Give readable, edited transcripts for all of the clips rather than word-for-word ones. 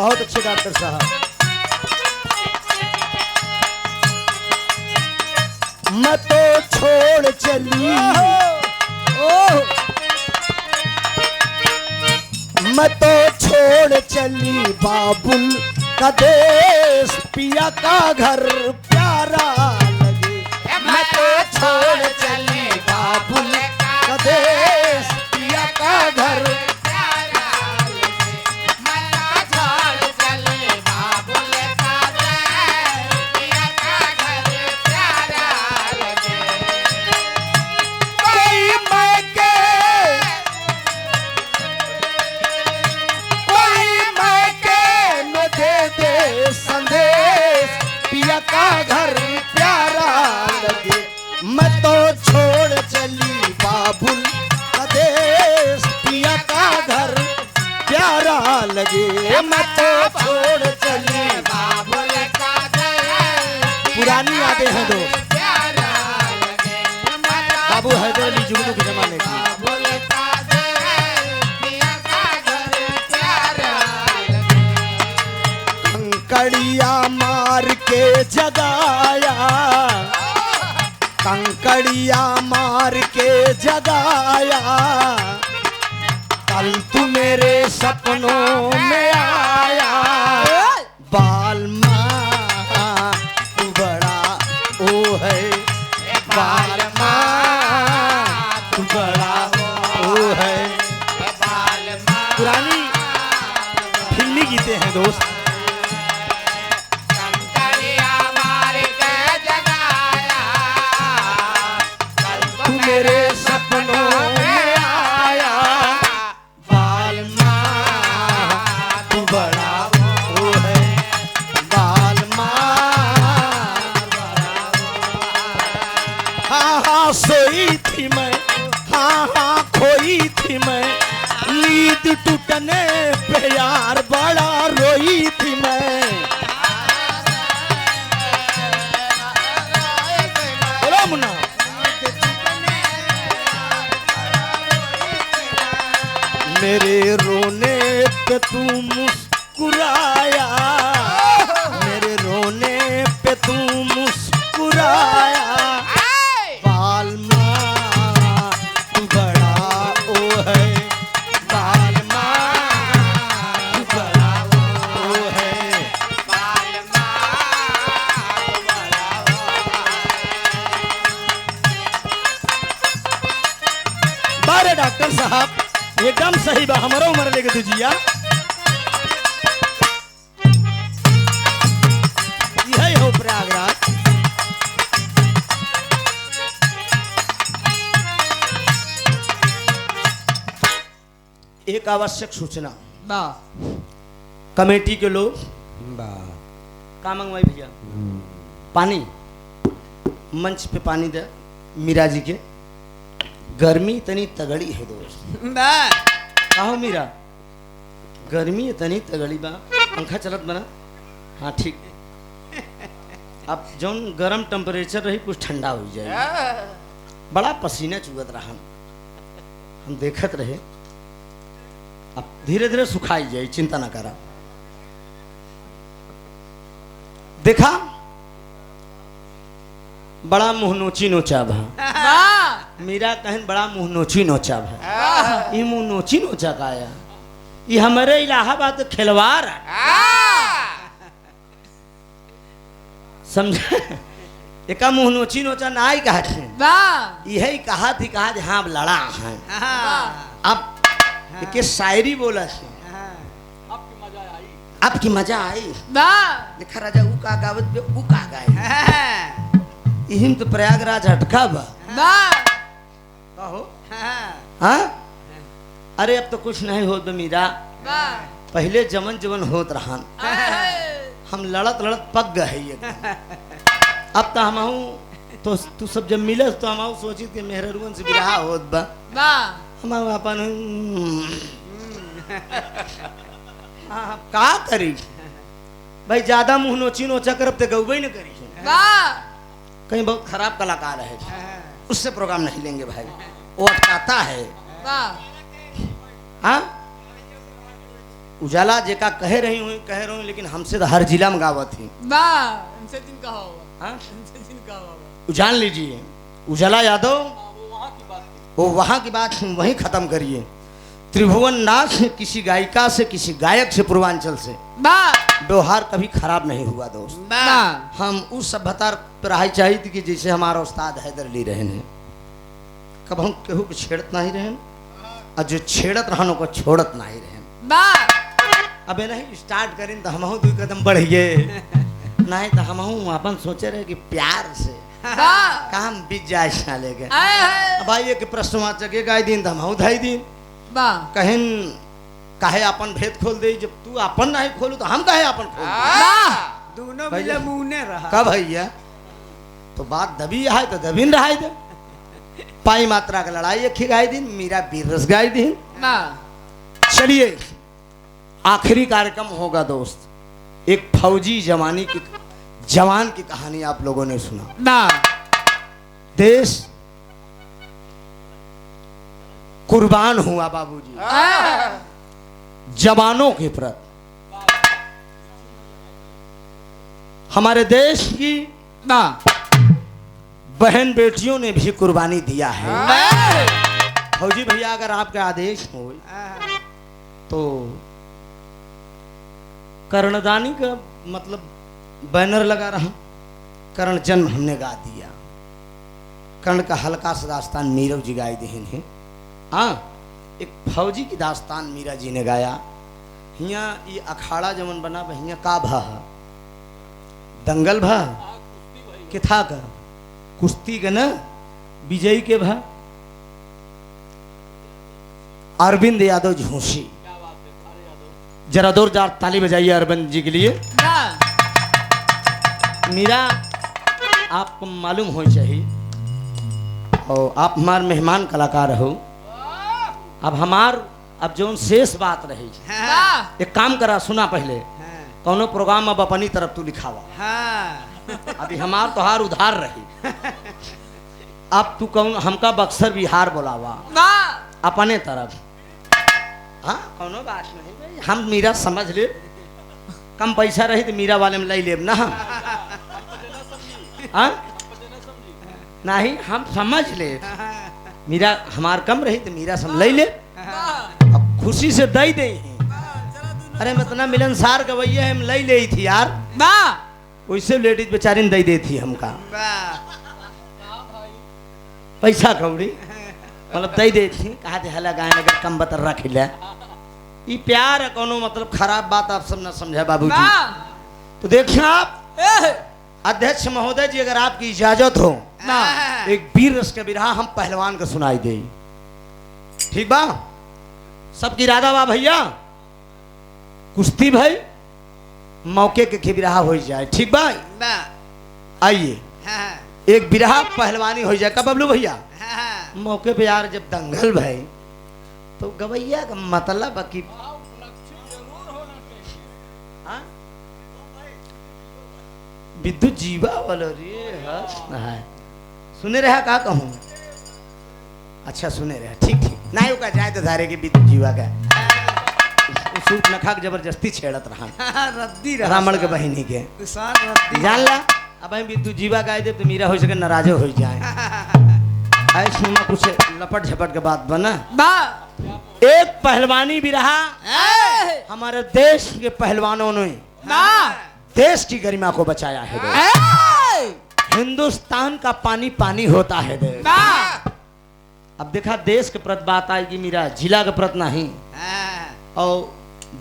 बहुत अच्छे डॉक्टर साहब। मैं तो छोड़ चली, मैं तो छोड़ चली बाबुल का देश, पिया का घर प्यारा लगे। मैं तो छोड़ चली बाबुल का देश, पिया का घर प्यारा लगे। मैं तो छोड़ चली बाबुल का देश, पिया का घर प्यारा लगे। कोई मैके, कोई मैके न दे दे संदेश, पिया का घर प्यारा लगे। मैं तो छोड़ चली बाबुल का देश, पिया का घर प्यारा लगे। मैं तो छोड़ चली बाबुल का देश, पुरानी यादें हैं दोस्त, बाबू हैदर अली जुगनू के जमाने की। कंकड़िया मार के जगाया, कंकड़िया मार के जगाया, कल तू मेरे सपनों में आया। बाल माँ तू बड़ा ओ है, बाल माँ तू बड़ा ओ है। पुरानी फिल्मी गीतें हैं दोस्त। मेरे सपनों में आया, बाल माँ तू बड़ा वो है, बाल माँ। हाँ हाँ सोई थी मैं, हाँ हाँ खोई थी मैं, नींद टूटने पे यार बड़ा रोई थी मैं। बोलो मुन्ना। मेरे रोने पे तू मुस्कुराया, मेरे रोने पे तू मुस्कुराया। बाल माँ तू बड़ा ओ है, बाल माँ तू बड़ा ओ है, बाल माँ तू बड़ा ओ है। बारे डॉक्टर साहब एकदम सही बा, हमारा उम्र लेके तुझिया यही हो प्रयागराज। एक आवश्यक सूचना, कमेटी के लोग का मंगवाई भैया, पानी मंच पे पानी दे मीरा जी के। गर्मी इतनी तगड़ी है दोस्त, कहो मीरा गर्मी इतनी तगड़ी बा, पंखा चलत बना। हाँ ठीक, अब जौन गरम टेम्परेचर रही कुछ ठंडा हो जाए। बड़ा पसीना चुगत रहा, हम देखत रहे, अब धीरे धीरे सुखाई जाए, चिंता ना करा। देखा बड़ा मुँह नोची नोचा भा, मीरा कहन बड़ा मुँह नोची नोचा भा। ये मुँह नोची नोचा का आया, ये हमारे इलाहाबाद खिलवाड़ समझे। एका मुँह नोची नोचा ना ही कहा थे, यही कहा थी, कहा हाँ लड़ा है। अब के शायरी बोला से आपकी मजा आई। देखा राजा ऊ का गावत पे ऊ का गाए, इहिम तो प्रयागराज हटका बा कहो। हाँ अरे अब तो कुछ नहीं होत मीरा, पहले जमन जमन होत रहा, हम लड़त लड़त पक गए। अब तो हम तो तू सब जब मिले तो हम सोची कि मेहरुवन से बिरहा होत बा, हम अपन का करी भाई, ज्यादा मुंह नोची नोचा करब तो गौबे न करी। कहीं बहुत खराब कलाकार है, उससे प्रोग्राम नहीं लेंगे भाई, वो अटकाता है। हाँ उजाला जेका कह रही हूँ लेकिन हमसे तो हर जिला में गावत थी। जान लीजिए उजाला यादव वो वहाँ की बात वहीं खत्म करिए। त्रिभुवन नाथ किसी गायिका से किसी गायक से पूर्वांचल से व्यवहार कभी खराब नहीं हुआ दोस्त। हम उस सभ्यता पर रहा चाहिए थी कि जैसे हमारा उस्ताद हैदर अली रहन है, कब हम केहू को छेड़त नहीं रहन और जो छेड़त रहन को छोड़त नहीं रहन। अबे नहीं स्टार्ट करें तो हम दो कदम बढ़िए नहीं तो हम अपन सोचे रहे कि प्यार से काम बीत जाए साले के। अब आइए कि प्रश्नवाचक एक आए दिन तो हम धाई दिन कहें काहे अपन भेद खोल दे, जब तू अपन नहीं खोलू तो हम काहे अपन खोल दोनों मिले मुंह रहा कब भैया तो बात दबी है तो दबीन रहा दे। पाई मात्रा का लड़ाई एक गाय दिन मीरा बीर रस गाय दिन। चलिए आखिरी कार्यक्रम होगा दोस्त। एक फौजी जवान की कहानी आप लोगों ने सुना। देश कुर्बान हुआ बाबूजी जवानों के प्रति। हमारे देश की बहन बेटियों ने भी कुर्बानी दिया है। फौजी भैया अगर आपके आदेश हो तो कर्णदानी का मतलब बैनर लगा रहा। कर्ण जन्म हमने गा दिया। कर्ण का हल्का सा दास्तान मीरव जी गाए देन है। हाँ एक फौजी की दास्तान मीरा जी ने गाया। हिया ये अखाड़ा जमन बना हिया का भा दंगल भा के था का कुश्ती का न विजयी के भा अरविंद यादव झूसी। जरा जोरदार ताली बजाइए अरविंद जी के लिए। मीरा आपको मालूम हो चाहिए और आप हमारे मेहमान कलाकार हो। अब जो शेष बात रही एक काम करा सुना पहले कौनो प्रोग्राम अब अपनी तरफ तू लिखावा। अभी हमार तोहार उधार रही। अब तू कौन हमका बक्सर बिहार बोलावा अपने तरफ। हाँ कौनो बात नहीं भाई हम मीरा समझ ले। कम पैसा रही तो मीरा वाले में ले लेब ना। नहीं हम समझ ले मीरा हमार कम रही तो मीरा सम ले ले। अब खुशी से दई दे। अरे मतलब मिलनसार गवैया हम ले ले थी यार वैसे लेडीज बेचारी दई दे थी हमका पैसा कौड़ी मतलब दई दे थी। कहा थे हला गाय अगर कम बतर रख ले ये प्यार है कोनो मतलब खराब बात आप सब ना समझे बाबूजी। तो देखिए आप अध्यक्ष महोदय जी अगर आपकी इजाजत हो एक वीर रस का बिरहा हम पहलवान को सुनाई दे। ठीक बा सबकी इरादा बा भैया कुश्ती भाई मौके के बिरहा हो जाए। ठीक बा आइए एक बिरहा पहलवानी हो जाए। कब बबलू भैया मौके पे यार जब दंगल भाई तो गवैया का मतलब कि विद्युत जीवा वाला रे सुने रहा का कहूँ। अच्छा सुने रहा ठीक ठीक ना का जाए तो धारे के विद्युत जीवा का सूट नखा जबरदस्ती छेड़त रहा रद्दी रामण के बहिनी के जान ला। अब हम विद्युत जीवा गाय दे तो मीरा हो सके नाराजो हो जाए। ऐसे में कुछ लपट झपट के बात बना। एक पहलवानी भी रहा हमारे देश के पहलवानों ने देश की गरिमा को बचाया है। हिंदुस्तान का पानी पानी होता है। अब देखा देश के प्रति बात आएगी मीरा जिला के प्रति नहीं और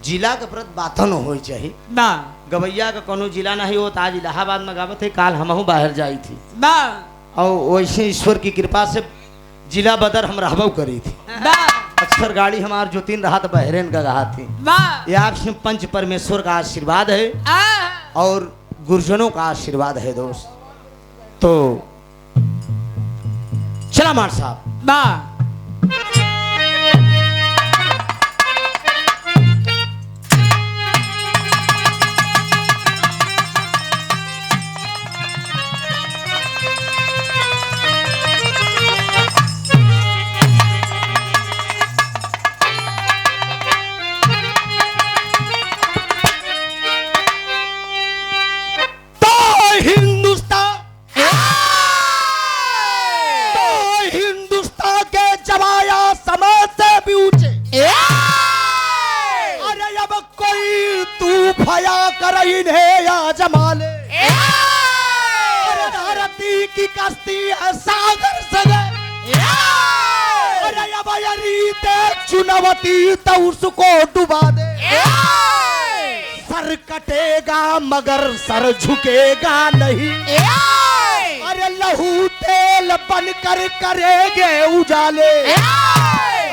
जिला के प्रति बात न हो चाहिए। गवैया का कोनो जिला नहीं होता। आज इलाहाबाद में गावत है काल हमहू बाहर जाई थी और वैसे ईश्वर की कृपा से जिला बदर हम रहबो करी थी। अक्सर गाड़ी हमार जो तीन रहा था बहरेन का रहा थी। ये आपसे पंच परमेश्वर का आशीर्वाद है और गुरुजनों का आशीर्वाद है दोस्त। तो चला मार साहब तू फया कर इन्हें या जमाले धरती की कश्ती है सागर सगे रीते चुनवती तो उसको डुबा दे सर कटेगा मगर सर झुकेगा नहीं अरे लहू तेल बनकर करेंगे उजाले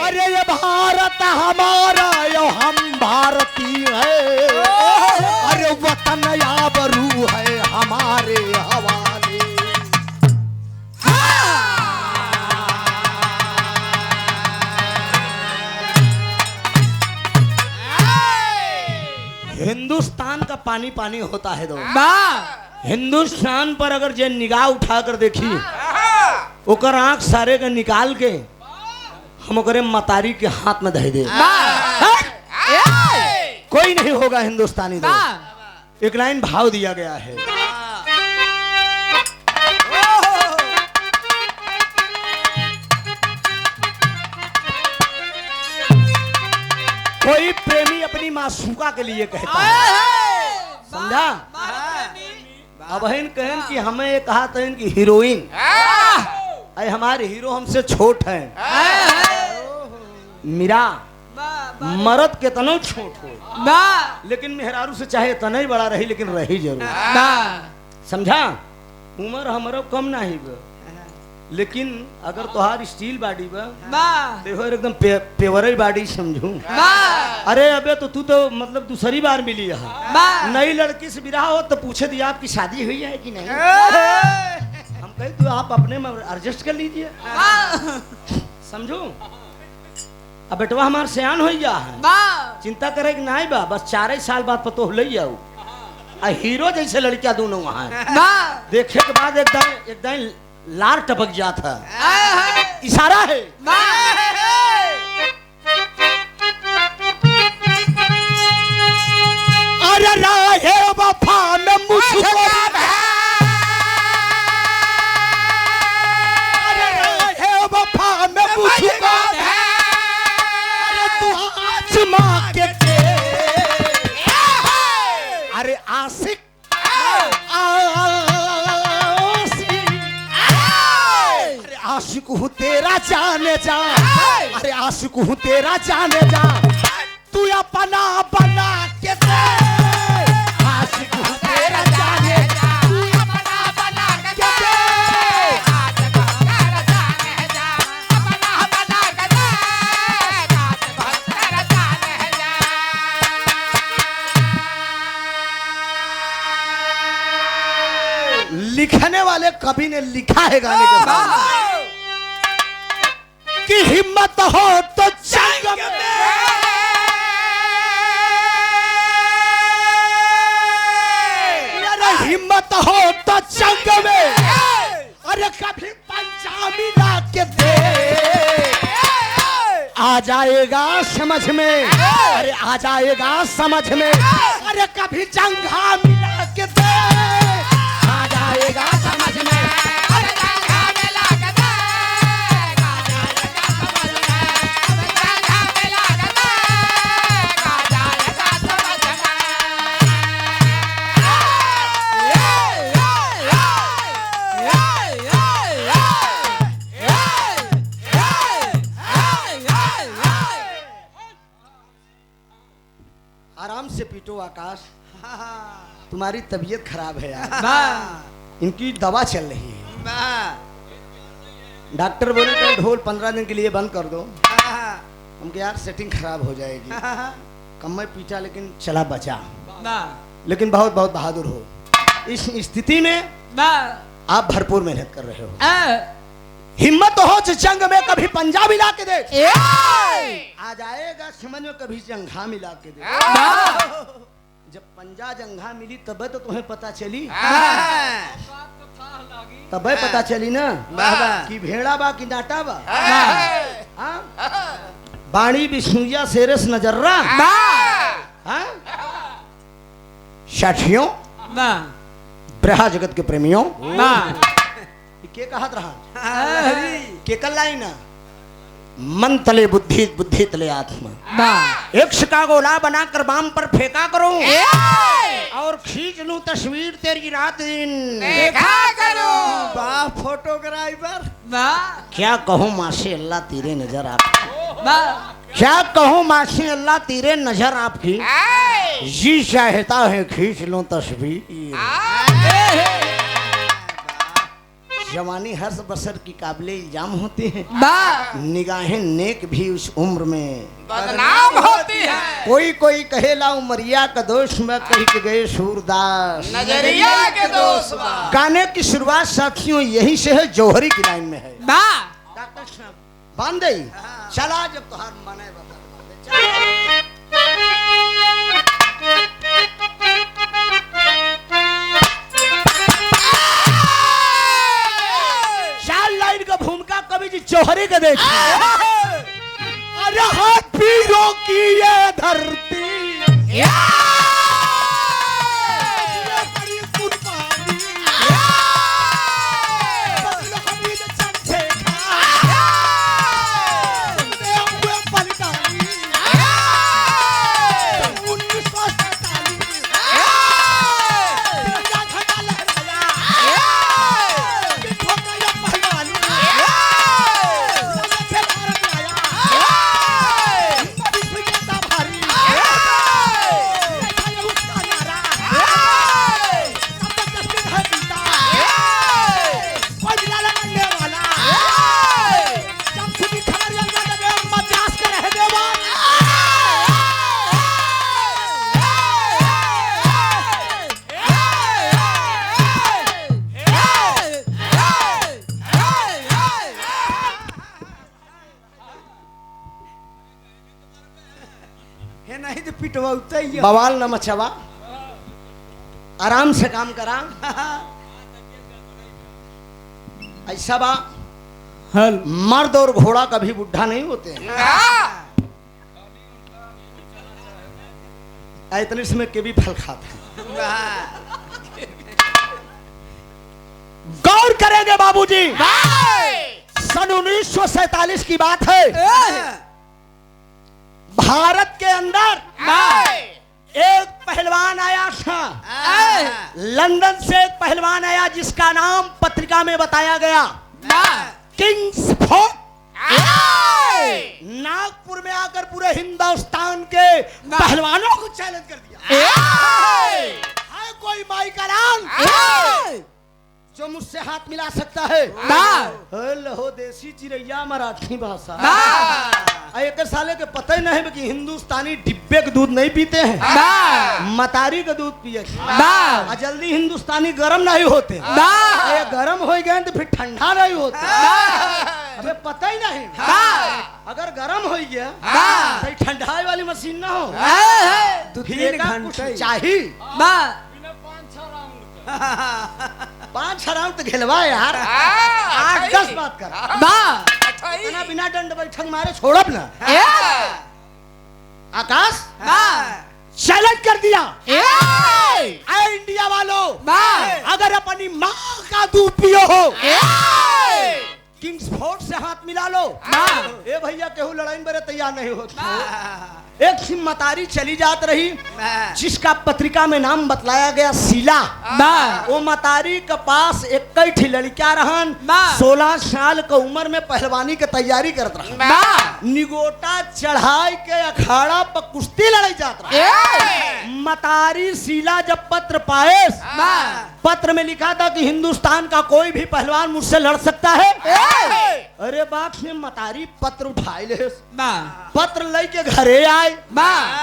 अरे ये भारत हमारा यो हम भारतीय है अरे वतन आबरू है हमारे हवाले। हिंदुस्तान का पानी पानी होता है दोस्त। हिंदुस्तान पर अगर जे निगाह उठाकर देखी ओकर आंख सारे का निकाल के हम ओकरे मतारी के हाथ में दे दे कोई नहीं होगा हिंदुस्तानी दोस्त। एक लाइन भाव दिया गया है कोई प्रेमी अपनी मासूका के लिए कहता है समझा। अब बहन कहन कि हमें ये कहा था कि हीरोइन अरे हमारे हीरो हमसे छोट है मीरा मर्द के तनो छोट हो लेकिन मेहरारू से चाहे तने बड़ा रही लेकिन रही जरूर समझा। उम्र हमारा कम नहीं बा लेकिन अगर तोहार स्टील बॉडी बा देखो एकदम पेवरल बॉडी समझू। अरे अबे तो तू तो मतलब दूसरी बार मिली है नई लड़की से विवाह हो तो पूछे दिया आपकी शादी हुई है कि नहीं हम कहे तो आप अपने में एडजस्ट कर लीजिए समझू। अब बेटवा हमार सियान हो गया है चिंता करे कि नहीं बा बस 4 साल बाद पतो ले जाऊ हीरो जैसे लड़कियां दोनों वहां देखे के बाद एकदम लार टपक जाता इशारा है अरे राहे वफा में मुझको अरे राहे वफा में मुझको अरे तू आजमा के अरे आशिक आशिक हूँ तेरा जाने जा अरे आशिक हूँ तेरा जाने जा तू अपना बना के दे आशिक हूँ तेरा जाने जा तू अपना बना के दे आशिक हूँ तेरा जाने जा अपना बना के दे आशिक हूँ तेरा जाने जा। लिखने वाले कवि ने लिखा है गाने के बाद कि हिम्मत हो तो जंग में अरे हिम्मत हो तो जंग में अरे कभी पंजाबी ला के दे आ जाएगा समझ में अरे आ जाएगा समझ में अरे कभी जंघा मिला के दे आ जाएगा समझ में आराम से पीटो आकाश तुम्हारी तबीयत खराब है यार इनकी दवा चल रही है डॉक्टर बोले तो ढोल 15 दिन के लिए बंद कर दो हमके यार सेटिंग खराब हो जाएगी कम में पीटा लेकिन चला बचा लेकिन बहुत बहुत बहादुर हो इस स्थिति में आप भरपूर मेहनत कर रहे हो हिम्मत हो जंग में कभी पंजा मिला के दे आ जाएगा समझ में कभी जंघा मिला के दे जब पंजा जंघा मिली तब तो तुम्हें पता चली तब पता चली ना कि भेड़ा बा कि डाटा बा बाणी विष्णुया शेरस नजर्रा साथियों ब्रहा जगत के प्रेमियों के कहत रहा के कल लाई ना मन तले बुद्धि, बुद्धि तले आत्मा। एक का गोला बनाकर बाम पर फेंका करो और खींच लूं तस्वीर तेरी रात दिन देखा करो। वाह फोटोग्राफर। क्या कहूँ माशे अल्लाह तेरे नजर आपकी, क्या कहूँ माशे अल्लाह तेरे नजर आपकी, जी चाहता है खींच लूं तस्वीर। जवानी हर बसर की काबिले इल्जाम होती है, निगाहें नेक भी उस उम्र में बदनाम होती है। कोई कोई कहेला उमरिया का दोष में कह के गए सूरदास नजरिया के दोस्त गाने की शुरुआत साथियों यही से है, जौहरी की लाइन में है। बांधे चला जब तुहार मने का भूमिका कवि जी जौहरी का देख। अरे हाथ पीरों की ये धरती नहीं तो पिटवा ही बवाल न मचवा, आराम से काम करा। ऐसा बा मर्द और घोड़ा कभी बुढ़ा नहीं होते हैं। इतने समय के भी फल खाता है। गौर करेंगे बाबूजी, सन 1947 की बात है। भारत के अंदर एक पहलवान आया था, लंदन से एक पहलवान आया जिसका नाम पत्रिका में बताया गया किंग्सफोर्ड। नागपुर में आकर पूरे हिंदुस्तान के पहलवानों को चैलेंज कर दिया, है कोई माई का नाम जो मुझसे हाथ मिला सकता है? लहो देसी चिरैया मराठी भाषा। एक साले के पता ही नहीं कि हिंदुस्तानी डिब्बे का दूध नहीं पीते हैं, मतारी का दूध पिए। जल्दी हिंदुस्तानी गर्म नहीं होते, ये गर्म हो गए तो फिर ठंडा नहीं होता। अबे पता ही नहीं, अगर गर्म हो गया तो ठंडाई वाली मशीन ना हो, 2-3 घंटे चाहिए। 5 राउंड तो खेलवा यार, 8-10 बात कर बिना दंड बैठक मारे छोड़ब ना। आकाश चैलेंज कर दिया, इंडिया वालों अगर अपनी माँ का दूध पियो हो किंग्सफोर्ड से हाथ मिला लो। ए भैया केहू लड़ाई में तैयार नहीं होता। एक मतारी चली जात रही जिसका पत्रिका में नाम बतलाया गया शीला। वो मतारी के पास एक लड़कियां रहन, 16 साल की उम्र में पहलवानी की तैयारी करत रहा। निगोटा चढ़ाई के अखाड़ा पर कुश्ती लड़ाई जात रहा। मतारी शीला जब पत्र पाए, पत्र में लिखा था कि हिंदुस्तान का कोई भी पहलवान मुझसे लड़ सकता है। अरे बाप ने मतारी पत्र उठाए ले, पत्र लेके घरे आए,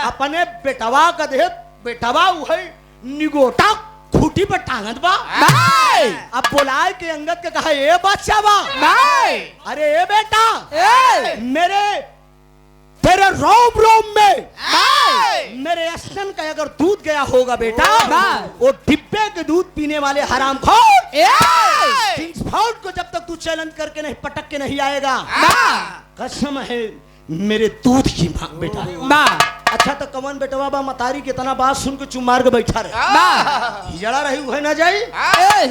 अपने बेटवा का दे, बेटवा वही निगोटा खूटी पर टांगत बा। अब बुलाए के अंगद के कहा ये बच्चा बा, अरे ये बेटा मेरे तेरे रोम रोम में मेरे स्तन का अगर दूध गया होगा बेटा, वो डिब्बे के दूध पीने वाले हरामखोर किंग्सफोर्ड को जब तक तू चैलेंज करके नहीं पटक के नहीं आएगा, कसम है मेरे दूध की मां बेटा। अच्छा तो कमन बेटवा बा मतारी कितना बात सुन के चुप मार के बैठा रहे, जड़ा रही हुए ना जाई।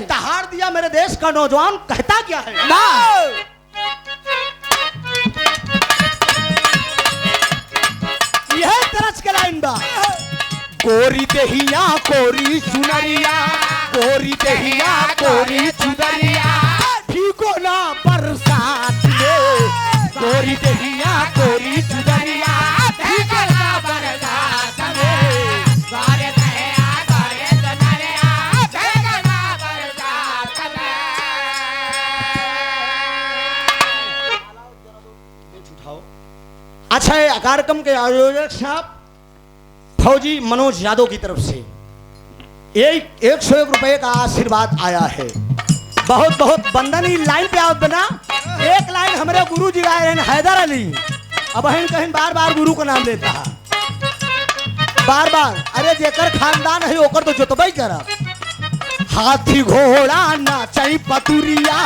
तहार दिया मेरे देश का नौजवान कहता क्या है? है तरस के लाइन बा गोरी देहिया कोरी चुनरिया गोरी देहिया कोरी चुनरिया भीगो ना बरसात में गोरी देहिया कोरी चुनरिया भीगो ना बरसात में गोरी देहिया कोरी चुनरिया भीगो ना बरसात में। अच्छा ये कार्यक्रम के आयोजक साहब फौजी मनोज यादव की तरफ से 101 रुपए का आशीर्वाद आया है। बहुत बहुत बंदन ही लाइन पे आप बना एक लाइन हमारे गुरु जी गाए हैं हैदर अली अब हम कहीं बार बार गुरु का नाम लेता है बार बार अरे जेकर खानदान है ओकर तो जोतबई करब हाथी घोड़ा नाचई पतुरिया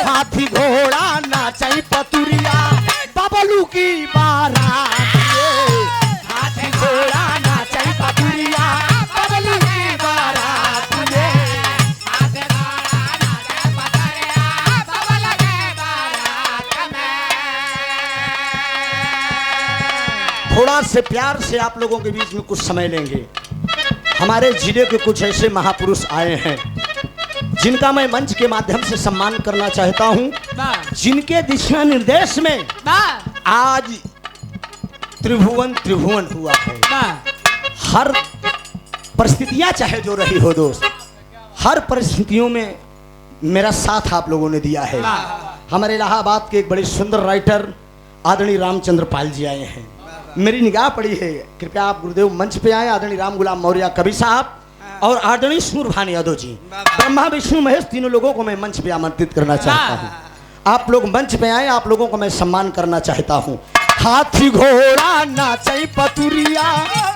हाथी घोड़ा नाचई पतुरिया बबलू की बारात ये हाथी घोड़ा नाचई पतुरिया बबलू की बारात ये हाथी घोड़ा नाचे पतरिया बबलू की बारात में। थोड़ा से प्यार से आप लोगों के बीच में कुछ समय लेंगे। हमारे जिले के कुछ ऐसे महापुरुष आए हैं जिनका मैं मंच के माध्यम से सम्मान करना चाहता हूं जिनके दिशा निर्देश में आज त्रिभुवन हुआ है। हर परिस्थितियां चाहे जो रही हो दोस्त हर परिस्थितियों में मेरा साथ आप लोगों ने दिया है। हमारे इलाहाबाद के एक बड़े सुंदर राइटर आदरणीय रामचंद्र पाल जी आए हैं। मेरी निगाह पड़ी है कृपया आप गुरुदेव मंच पे आए। आदरणीय राम गुलाम मौर्य कवि साहब और आदरणीय सूरभान यादव जी ब्रह्मा विष्णु महेश तीनों लोगों को मैं मंच पे आमंत्रित करना चाहता हूँ। आप लोग मंच पे आए आप लोगों को मैं सम्मान करना चाहता हूँ। हाथी घोड़ा नाचई पतुरिया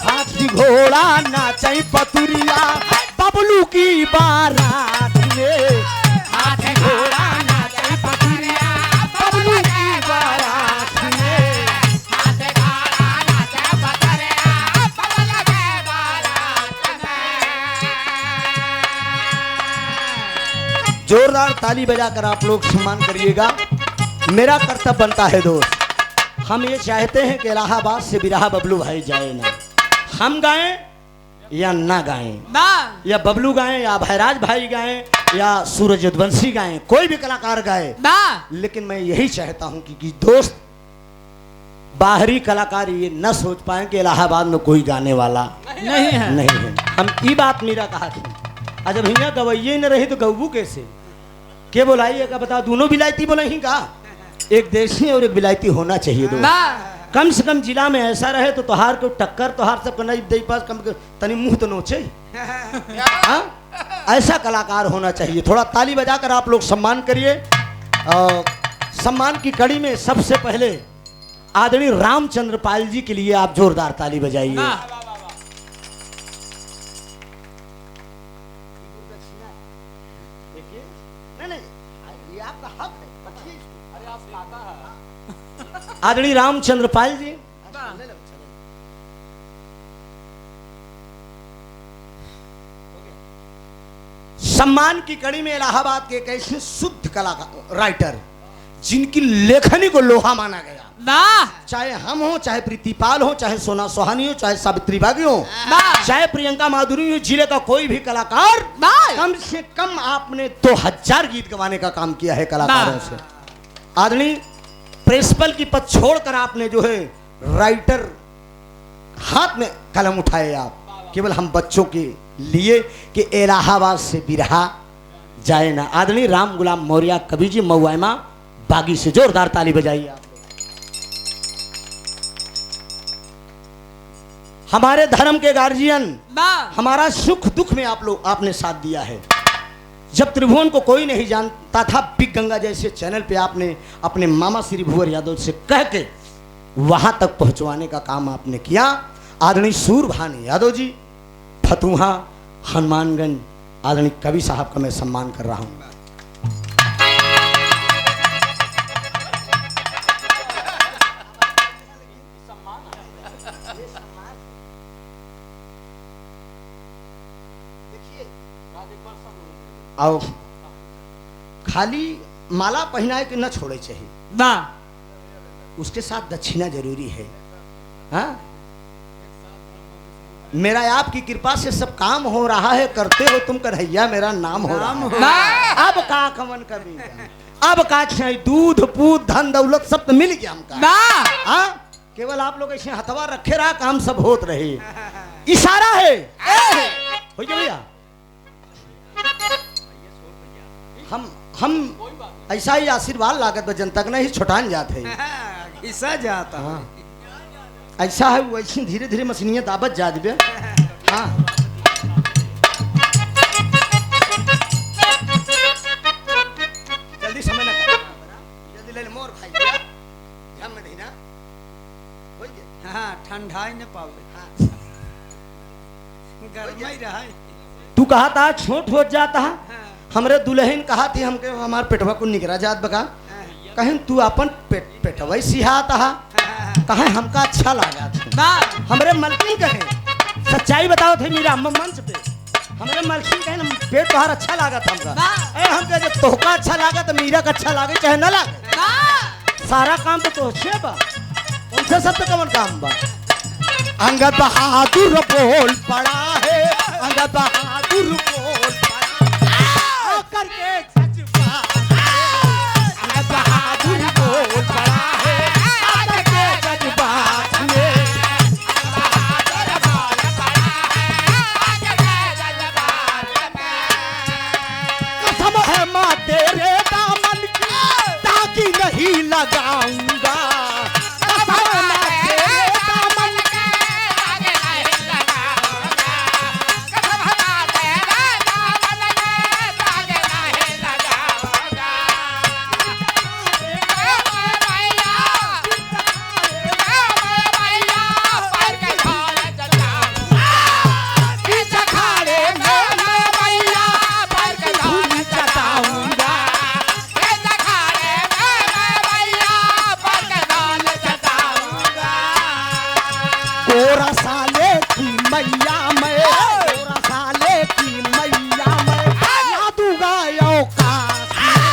हाथी घोड़ा नाचई पतुरिया बबलू की बारात में हाथी घोड़ा नाचई पतुरिया बबलू की बारात में हाथी घोड़ा नाचे पतरिया बबलू की बारात में। जोरदार ताली बजाकर आप लोग सम्मान करिएगा। मेरा कर्तव्य बनता है दोस्त हम ये चाहते हैं कि इलाहाबाद से बिरहा बबलू भाई जाए ना हम गाएं या ना गाएं या बबलू गाएं या भैराज भाई गाएं या सूरज यदुवंशी गाएं कोई भी कलाकार गाए लेकिन मैं यही चाहता हूं कि दोस्त बाहरी कलाकार ये न सोच पाए कि इलाहाबाद में कोई गाने वाला नहीं है। हम ये बात मेरा कहा थी जब हिंगा गवैये न रहे तो गऊ कैसे के बोलाइए का बता दोनों बिलायती बोले ही का एक देशी और एक विलायती होना चाहिए दो कम से कम जिला में ऐसा रहे तो तोहार को टक्कर तोहार सब नहीं दे पास कम तनी मुंह तो नोचे ऐसा कलाकार होना चाहिए। थोड़ा ताली बजाकर आप लोग सम्मान करिए। सम्मान की कड़ी में सबसे पहले आदरणीय रामचंद्र पाल जी के लिए आप जोरदार ताली बजाइए। आदरणीय रामचंद्र पाल जी सम्मान की कड़ी में इलाहाबाद के एक ऐसे शुद्ध कलाकार राइटर जिनकी लेखनी को लोहा माना गया चाहे हम हो चाहे प्रीतिपाल हो चाहे सोना सोहानी हो चाहे सावित्री बागी हो चाहे प्रियंका माधुरी हो जिले का कोई भी कलाकार कम से कम आपने 2000 गीत गवाने का काम किया है कलाकारों से। आदरणीय प्रिंसिपल की पद छोड़कर आपने जो है राइटर हाथ में कलम उठाए आप केवल हम बच्चों के लिए कि इलाहाबाद से बिरहा जाए ना। आदरणीय राम गुलाम मौर्य कवि जी मऊआमा बागी से जोरदार ताली बजाइए आप लोग। हमारे धर्म के गार्जियन हमारा सुख दुख में आप लोग आपने साथ दिया है। जब त्रिभुवन को कोई नहीं जानता था बिग गंगा जैसे चैनल पे आपने अपने मामा श्री भुवर यादव से कह के वहां तक पहुंचवाने का काम आपने किया। आदरणीय सूरभान यादव जी फतुहा हनुमानगंज आदरणीय कवि साहब का मैं सम्मान कर रहा हूं। आओ खाली माला पहनाए के न छोड़े चाहिए उसके साथ दक्षिणा जरूरी है। हाँ मेरा आपकी कृपा से सब काम हो रहा है, करते हो तुम करहैया, मेरा नाम हो रहा है। वाह अब का कमन कभी, अब का चाहिए, दूध पूत धन दौलत सब तो मिल गया हमका। वाह हाँ, केवल आप लोग ऐसे हथवा रखे रहा, काम सब होत रहे। इशारा है हो गया भैया। हम ऐसा ही आशीर्वाद लागत बजन तक नहीं छोटान जाते हैं। घिसा जाता। हाँ, ऐसा है वैसे धीरे धीरे मशीनिया दाबत जा दिबे। हाँ, जल्दी समय ना कर, जल्दी ले ले मोर भाई, ध्यान में देना। हो गया। हाँ ठंडा ही न पावे। हाँ। गर्म ही रहा है। तू कहा था छोट हो जाता है, हाँ, हमरे दुल्हन कहा थी हमके हमार पेटवा को निकरा जात बका। हाँ, कहें तू अपन पेटवा सिहाता हा, हाँ, कहे हमका अच्छा लगा था। वाह हमरे मलकिन कहे सच्चाई बताओ थे मेरा मंच पे, हमरे मलकिन कहे ना पेट तोहार अच्छा लगा था हमका। वाह। ए हमके जब तोहका अच्छा लगा तो मीरा का अच्छा लागे चाहे ना लागे, वाह सारा काम तो तोहसे बा, उनसे सब तो कमन काम बा। अंगद बहादुर बोल पड़ा है, अंगद बहादुर बोल पड़ा करके जज्बात में। अंगद बहादुर बोल पड़ा है करके जज्बात में। कसम है माँ तेरे दामन की ताकि नहीं लगाऊंगा। कसम है माँ तेरे दामन की। गोरा साले की मैया मैं, गोरा साले की मैया मैं ला दूंगा औकात में।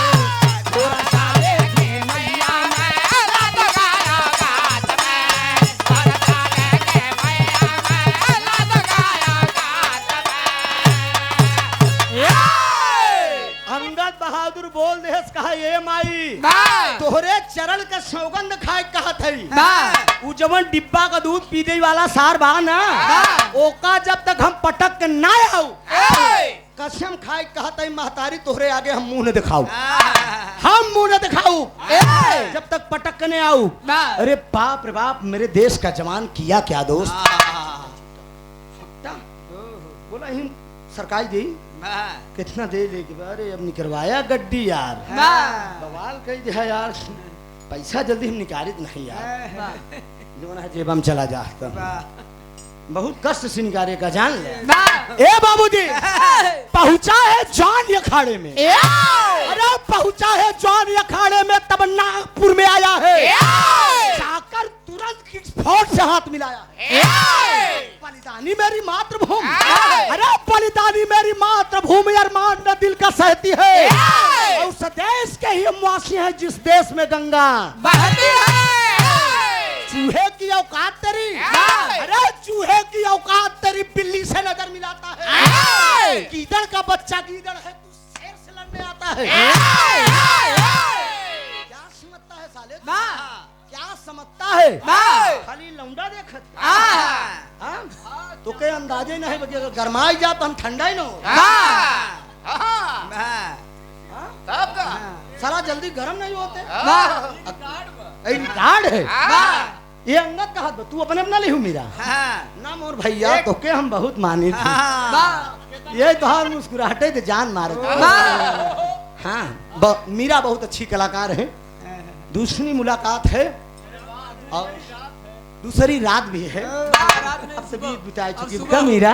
गोरा साले की मैया मैं ला दूंगा औकात में। अंगद बहादुर बोल देस कहा ये माई तोहरे चरण के सौगंध खाए कहा थई। उ जवन डिब्बा का दूध पीने वाला सार बा ना, ओका जब तक हम पटक के ना आऊ कसम खाए कहत है महतारी तोहरे आगे हम मुंह न दिखाऊ, हम मुंह न दिखाऊ जब तक पटक के न आऊ। अरे बाप रे बाप, मेरे देश का जवान किया क्या दोस्त। बोला हिम सरकारी दी कितना दे लेके, अरे अब निकलवाया गड्डी यार, बवाल कही दिया यार, पैसा जल्दी हम निकालित नहीं यार, जो ना जेब हम चला जाता, बहुत कष्ट से निकाले का जान ले। ए बाबूजी पहुंचा है जॉन अखाड़े में, अरे पहुंचा है जॉन अखाड़े में, तब नागपुर में आया है, जाकर तुरंत किसफोर्ड से हाथ मिलाया है। बलिदानी मेरी मातृभूमि, अरे बलिदानी मेरी मातृभूमि, अरमान न दिल का सहती है, और उस देश के ही हम वासी हैं जिस देश में गंगा बहती है। चूहे की औकात तेरी, अरे चूहे की औकात तेरी बिल्ली से नजर मिलाता है। गीदड़ का बच्चा गीदड़ है, तू शेर से लड़ने आता है। क्या समझता है साले, क्या समझता है, खाली लौंडा देखत। तो के अंदाजे नहीं बजे, अगर गरमाई जा तो हम ठंडा ही न हो। साला जल्दी गर्म नहीं होते, रिकॉर्ड है। ये अंगद कहा तू अपने अपना ले मेरा नाम और भैया तो के हम बहुत माने थे। ये तो हाल मुस्कुराहटे थे जान मारे। हाँ मीरा बहुत अच्छी कलाकार है। दूसरी मुलाकात है और दूसरी रात भी है, अब सभी बिता चुकी है मीरा,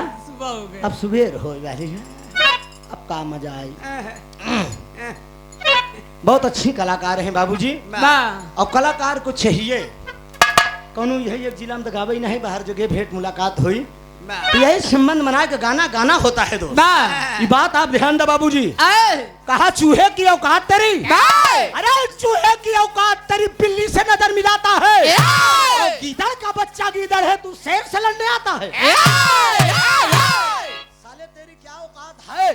अब सुबह हो वाली है, अब का मजा आई। बहुत अच्छी कलाकार हैं बाबूजी, और कलाकार को चाहिए कौनो यही एक जिला में गावे नहीं, बाहर जगह भेंट मुलाकात हुई तो यही संबंध बना के गाना गाना होता है दोस्त। ये बात आप ध्यान दो बाबूजी। कहा चूहे की औकात तेरी, अरे चूहे की औकात तेरी बिल्ली से नजर मिलाता है, और गीदड़ का बच्चा गीदड़ है, तू शेर से लड़ने आता है। साले तेरी क्या औकात है?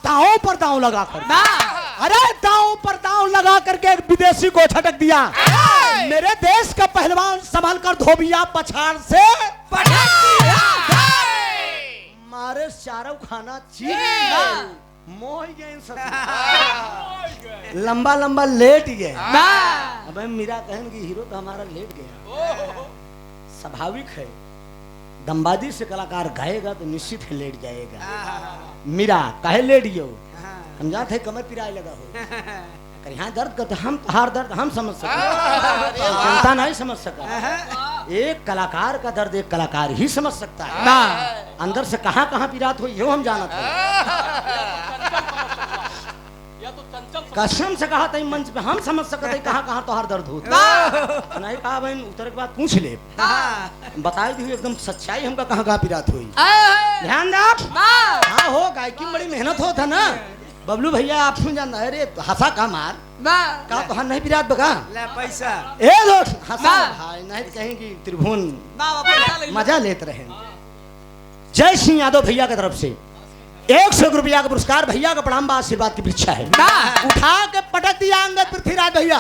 दांव पर दांव लगा कर, अरे दांव पर दांव लगा करके एक विदेशी को झटक दिया। मेरे देश का पहलवान संभल कर धोबिया पछाड़ से मारे चारों खाना चीज मोह गए सब, लंबा लंबा लेट गए। अब मीरा कहेंगी हीरो तो हमारा लेट गया, स्वाभाविक है। दमबाजी से कलाकार गाएगा तो निश्चित है लेट जाएगा। मीरा काहे लेट गयो, हम जाते हैं कमर पिराए लगा हो, यहाँ दर्द करते हम हार दर्द हम समझ सकते, जनता नहीं समझ सका। एक कलाकार का दर्द एक कलाकार ही समझ सकता है। अंदर से कहाँ कहाँ पिरात हो ये हम जानत है। कसम से कहा था मंच पे हम समझ सकते हैं कहाँ कहाँ तो हर दर्द होता नहीं। कहा बहन उतर के बाद पूछ ले, बताई दी एकदम सच्चाई हमका कहाँ कहाँ पिरात हुई। ध्यान दे आप। हाँ हो गायकी में बड़ी मेहनत होता ना बबलू भैया, आप जानना है। अरे हंसा का मार का तो नहीं पिरात बगा पैसा ए दोस्त हंसा भाई नहीं कहेंगी त्रिभुवन मजा लेते रहे। जय सिंह यादव भैया की तरफ से 100 रुपया का पुरस्कार, भैया का प्रणाम आशीर्वाद की परीक्षा है। उठा के पटक दिया अंगद पृथ्वीराज भैया,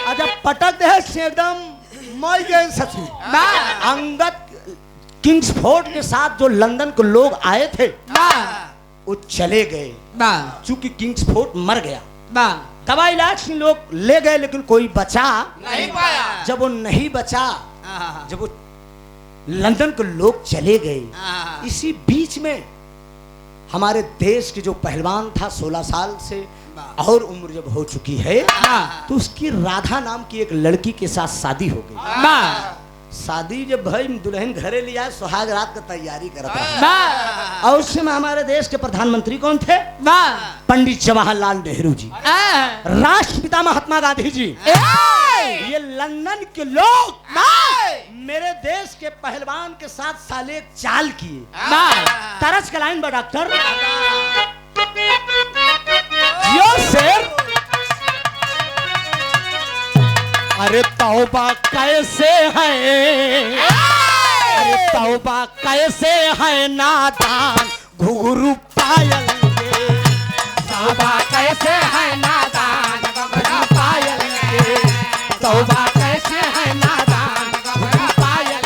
और जब पटक दे से एकदम मर गए सची। अंगद किंग्सफोर्ड के साथ जो लंदन के लोग आए थे वो चले गए, चूंकि किंग्सफोर्ड मर गया। दवा इलाज लोग ले गए लेकिन कोई बचा नहीं पाया। जब वो नहीं बचा, जब वो लंदन के लोग चले गए, इसी बीच में हमारे देश के जो पहलवान था 16 साल से और उम्र जब हो चुकी है, तो उसकी राधा नाम की एक लड़की के साथ शादी हो गई। शादी जब भाई दुल्हन घरे लिया, सुहाग रात का तैयारी करता। और उस समय हमारे देश के प्रधानमंत्री कौन थे? पंडित जवाहरलाल नेहरू जी, राष्ट्रपिता महात्मा गांधी जी। ये लंदन के लोग मेरे देश के पहलवान के साथ साले एक चाल किए। तरस का लाइन बा डॉक्टर जियो शेर। अरे तौबा कैसे है, अरे तौबा कैसे है नादान घुघरू पायल के, तौबा कैसे है नादान घुघरू पायल के, तौबा कैसे है नादान घुघरू पायल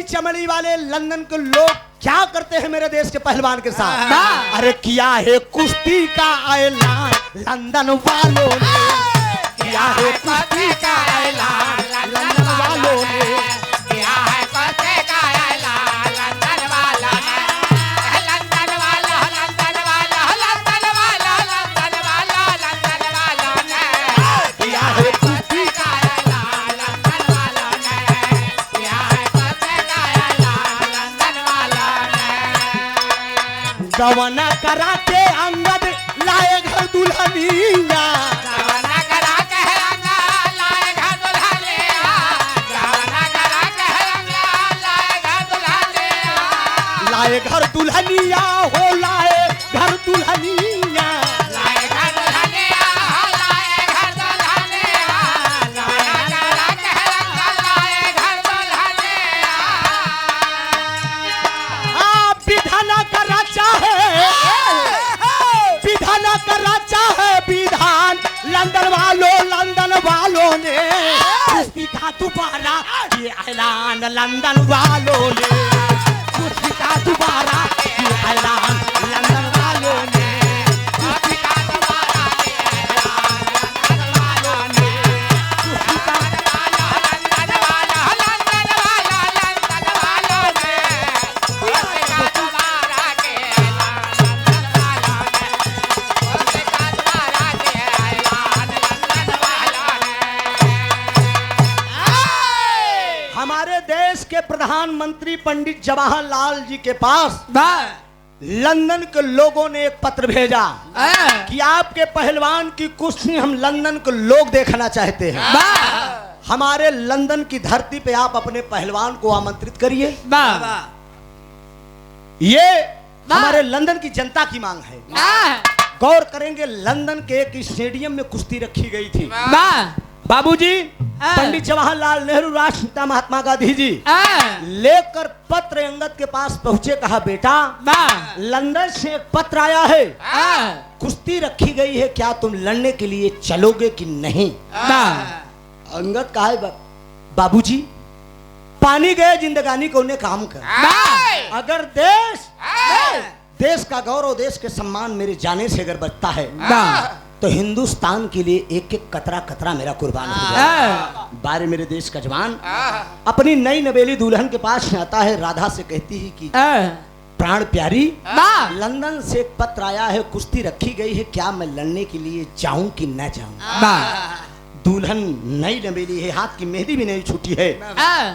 चमड़ी वाले लंदन के लोग क्या करते हैं मेरे देश के पहलवान के साथ? अरे किया है कुश्ती का ऐलान लंदन वालों ने, किया है कुश्ती का ऐलान लंदन वालों ने, किया है कुश्ती का ऐलान लंदन वालों ने, लंदन वाला लंदन वाला लंदन वाला लंदन वाला लंदन वालों ने, किया है कुश्ती का ऐलान लंदन वालों ने, किया है गवना करा के अंगद लाए घर दुल्हनिया, गवना करा के अंगद लाए घर दुल्हनिया, गवना करा के अंगद लाए घर दुल्हनिया, लाए घर दुल्हनिया हो लाए घर दुल्हनिया, लाए घर दुल्हनिया हो लाए घर दुल्हनिया, गवना करा के अंगद लाए घर दुल्हनिया। आप विधान करा चाहे विधान करा चाहे विधान लंदन वालों ने, कुश्ती का दोबारा ये ऐलान लंदन वालों ने, कुश्ती का दोबारा ये ऐलान लंदन वालों ने, कुश्ती का दोबारा ये ऐलान लंदन वालों ने, कुश्ती का दोबारा लंदन वाला लंदन वाला लंदन वालों ने, कुश्ती का दोबारा के ऐलान लंदन वालों ने, कुश्ती का दोबारा के ऐलान लंदन वालों ने। हमारे देश के प्रधानमंत्री पंडित जवाहरलाल जी के पास वाह लंदन के लोगों ने एक पत्र भेजा कि आपके पहलवान की कुश्ती हम लंदन के लोग देखना चाहते हैं। वाह हमारे लंदन की धरती पे आप अपने पहलवान को आमंत्रित करिए। वाह ये हमारे लंदन की जनता की मांग है। गौर करेंगे, लंदन के एक स्टेडियम में कुश्ती रखी गई थी। वाह बाबूजी पंडित जवाहरलाल नेहरू, राष्ट्रपिता महात्मा गांधी जी लेकर पत्र अंगद के पास पहुंचे। कहा बेटा लंदन से एक पत्र आया है, कुश्ती रखी गई है, क्या तुम लड़ने के लिए चलोगे कि नहीं? अंगद कहा बाबूजी पानी गए जिंदगानी को उन्हें काम कर। अगर देश का गौरव, देश के सम्मान मेरे जाने से अगर बचता है तो हिंदुस्तान के लिए एक एक कतरा कतरा मेरा कुर्बान हो जाए। बारे मेरे देश का जवान अपनी नई नवेली दुल्हन के पास आता है, राधा से कहती है कि प्राण प्यारी लंदन से एक पत्र आया है, कुश्ती रखी गई है, क्या मैं लड़ने के लिए जाऊं कि न जाऊं? दुल्हन नई नवेली है, हाथ की मेहंदी भी नहीं छूटी है।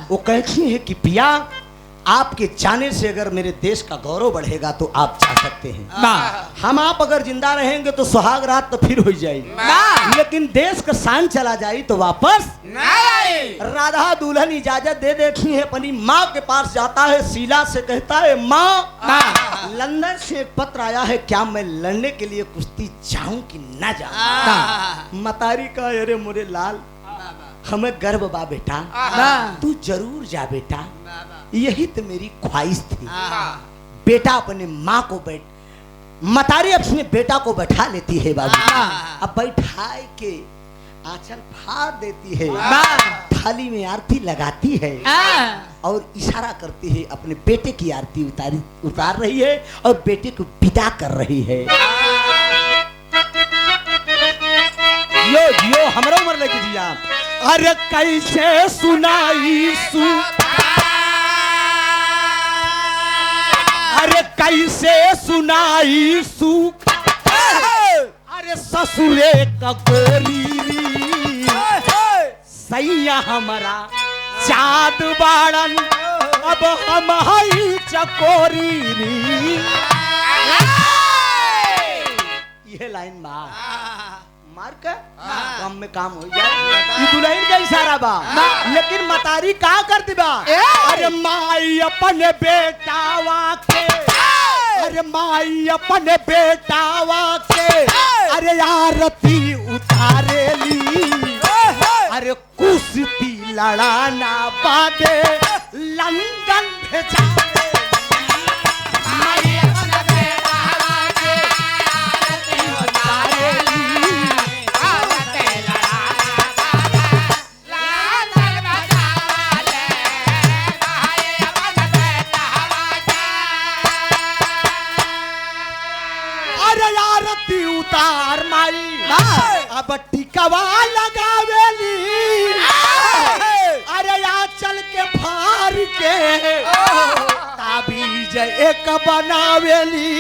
वो कहती है कि पिया आपके जाने से अगर मेरे देश का गौरव बढ़ेगा तो आप जा सकते हैं। हम आप अगर जिंदा रहेंगे तो सुहाग रात तो फिर हो जाएगी, लेकिन देश का शान चला जाए तो वापस राधा दुल्हन इजाजत दे देती है, अपनी माँ के पास जाता है, शीला से कहता है माँ लंदन से एक पत्र आया है, क्या मैं लड़ने के लिए कुश्ती जाऊं कि न जाऊं? मतारी का अरे मोरे लाल हमें गर्व बा बेटा, तू जरूर जा बेटा, यही तो मेरी ख्वाहिश थी। बेटा अपने माँ को मतारी अपने बेटा को बैठा लेती है बाबू, अब बैठाए के आंचल फाड़ देती है, थाली में आरती लगाती है और इशारा करती है, अपने बेटे की आरती उतार रही है और बेटे को विदा कर रही है। यो हमारा उम्र लगी जी आप। अरे कैसे सुनाई अरे कैसे सुनाई सुख, अरे ससुरे का गोरी सैया हमारा चाँद बाड़न, अब हम हई चकोरी। ये लाइन मार कर काम में काम हो जाए, ये दुल्हन का इशारा बा। लेकिन मतारी का करती बा, अरे माई अपने बेटावा के, अरे माई अपने बेटावा के, अरे आरती उतारेली, अरे कुश्ती लड़ाना बादे लंदन भेजा। उतार माई अब टिकवा लगावेली, अरे या चल के फार के ताबीज एक बनावेली,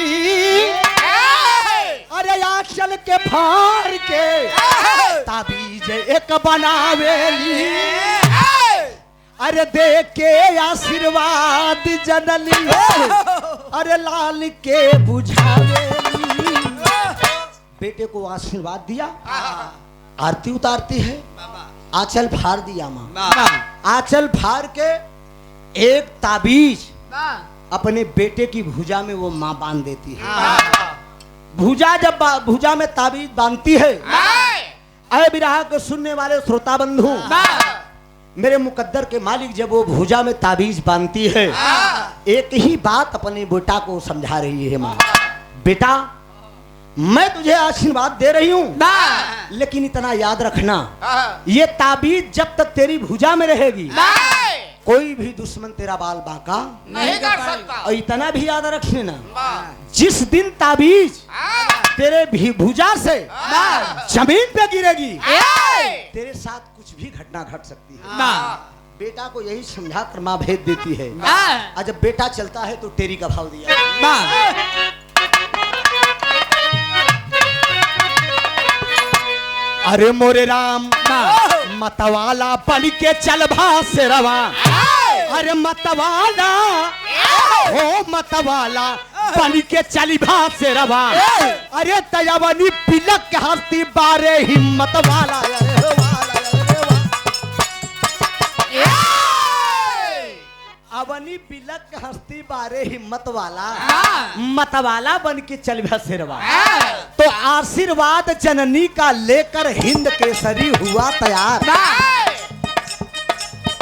अरे या चल के फार के ताबीज एक बनावेली, अरे दे के आशीर्वाद जनली, अरे लाल के बुझावेली। बेटे को आशीर्वाद दिया, आरती उतारती है, आंचल फाड़ दिया माँ, आंचल फाड़ के एक ताबीज अपने बेटे की भुजा में वो माँ बांध देती है। भुजा जब भुजा में ताबीज बांधती है, अरे विरह के सुनने वाले श्रोता बंधु, मेरे मुकद्दर के मालिक जब वो भुजा में ताबीज बांधती है, एक ही बात अपने बेटा को समझा रही है माँ, बेटा मैं तुझे आशीर्वाद दे रही हूँ, लेकिन इतना याद रखना ये ताबीज जब तक तेरी भुजा में रहेगी कोई भी दुश्मन तेरा बाल बांका नहीं कर सकता। और इतना भी याद रखना, जिस दिन ताबीज तेरे भी भुजा से जमीन पे गिरेगी तेरे साथ कुछ भी घटना घट सकती है। बेटा को यही समझा कर माँ भेज देती है, और जब बेटा चलता है तो टेरी का भाव दिया। अरे मोरे राम मतवाला बन के चल भा से रवा, अरे मतवाला हो मतवाला बन के चली भात से रवा अरे तयवनी पिलक के हस्ती बारे हिम्मत वाला अवनी पिलक के हस्ती बारे हिम्मत वाला मतवाला बन के चल भा सिरवा तो आशीर्वाद जननी का लेकर हिंद केसरी हुआ तैयार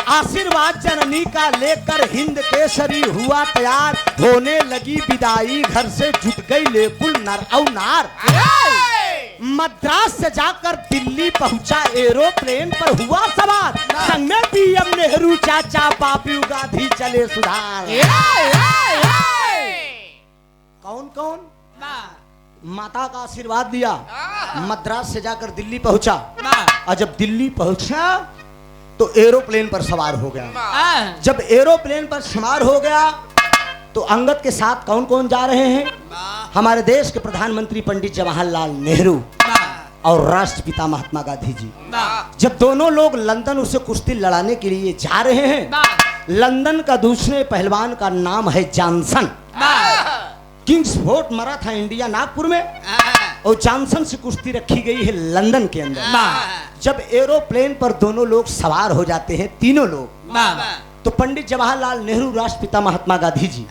आशीर्वाद जननी का लेकर हिंद केसरी हुआ तैयार होने लगी विदाई घर से जुट गई लेकुल नर और नार मद्रास से जाकर दिल्ली पहुंचा एरोप्लेन पर हुआ सवार संग में पीएम नेहरू चाचा बाबू गांधी चले सुधार कौन कौन माता का आशीर्वाद दिया मद्रास से जाकर दिल्ली पहुंचा और जब दिल्ली पहुंचा तो एरोप्लेन पर सवार हो गया जब एरोप्लेन पर सवार हो गया तो अंगद के साथ कौन कौन जा रहे हैं हमारे देश के प्रधानमंत्री पंडित जवाहरलाल नेहरू और राष्ट्रपिता महात्मा गांधी जी जब दोनों लोग लंदन उसे कुश्ती लड़ाने के लिए जा रहे हैं लंदन का दूसरे पहलवान का नाम है जॉनसन किंग्सफोर्ड मरा था इंडिया नागपुर में और जॉनसन से कुश्ती रखी गई है लंदन के अंदर जब एरोप्लेन पर दोनों लोग सवार हो जाते हैं तीनों लोग तो पंडित जवाहरलाल नेहरू राष्ट्रपिता महात्मा गांधी जी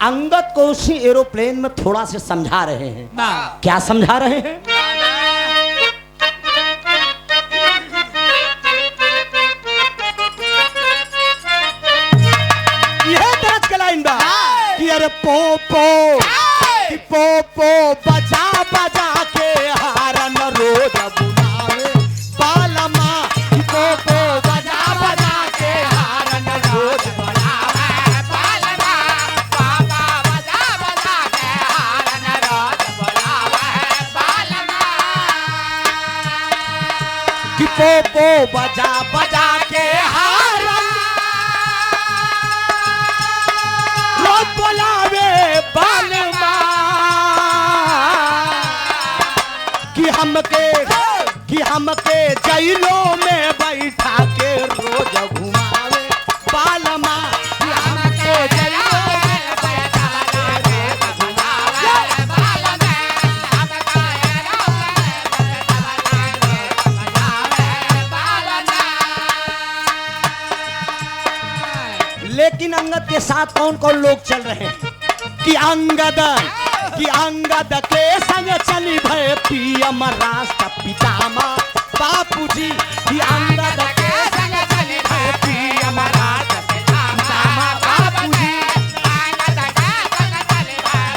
अंगद को उसी एरोप्लेन में थोड़ा से समझा रहे हैं क्या समझा रहे हैं यह दर्ज का लाइन बा कि अरे पोपो बजा बजा के हारन रोज बुलावे बालमा पोपो बजा बजा के हारन रोज बुलावे बालमा पापा बजा बजा के हारन रोज बुलावे बालमा कि पोपो बजा बजा के हारन रोज बुलावे बालमा कि हमके जैलों में बैठा के रोज घुमावे बालमा कि हमके जैलों में बैठा के रोज घुमावे बालमा हमका बालमा लेकिन अंगद के साथ कौन कौन लोग चल रहे हैं कि अंगद के संग चली भय पीएम राष्ट्र पितामह बापूजी कि अंगद के संग चली भय पीएम राष्ट्र पितामह बापूजी अंगद के संग चली भय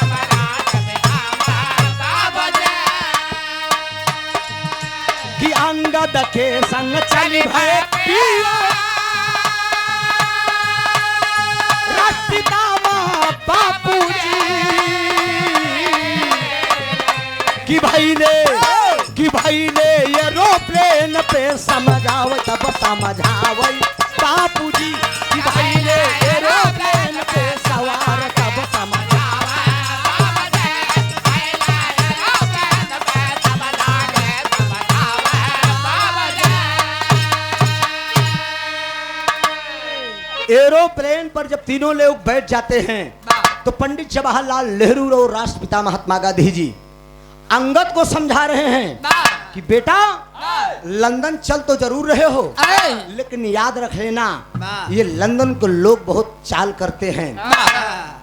अमराज पितामह बाबूजी कि अंगद के संग चली भय पीएम राष्ट्र पितामह बापूजी कि भाई ने एरोप्लेन पे समझाव तब समझाव बापूजी कि भाई ने एरोप्लेन पे सवार तब समझाव एरोप्लेन पर जब तीनों लोग बैठ जाते हैं तो पंडित जवाहरलाल नेहरू और राष्ट्रपिता महात्मा गांधी जी अंगद को समझा रहे हैं कि बेटा लंदन चल तो जरूर रहे हो लेकिन याद रख लेना ये लंदन को लोग बहुत चाल करते हैं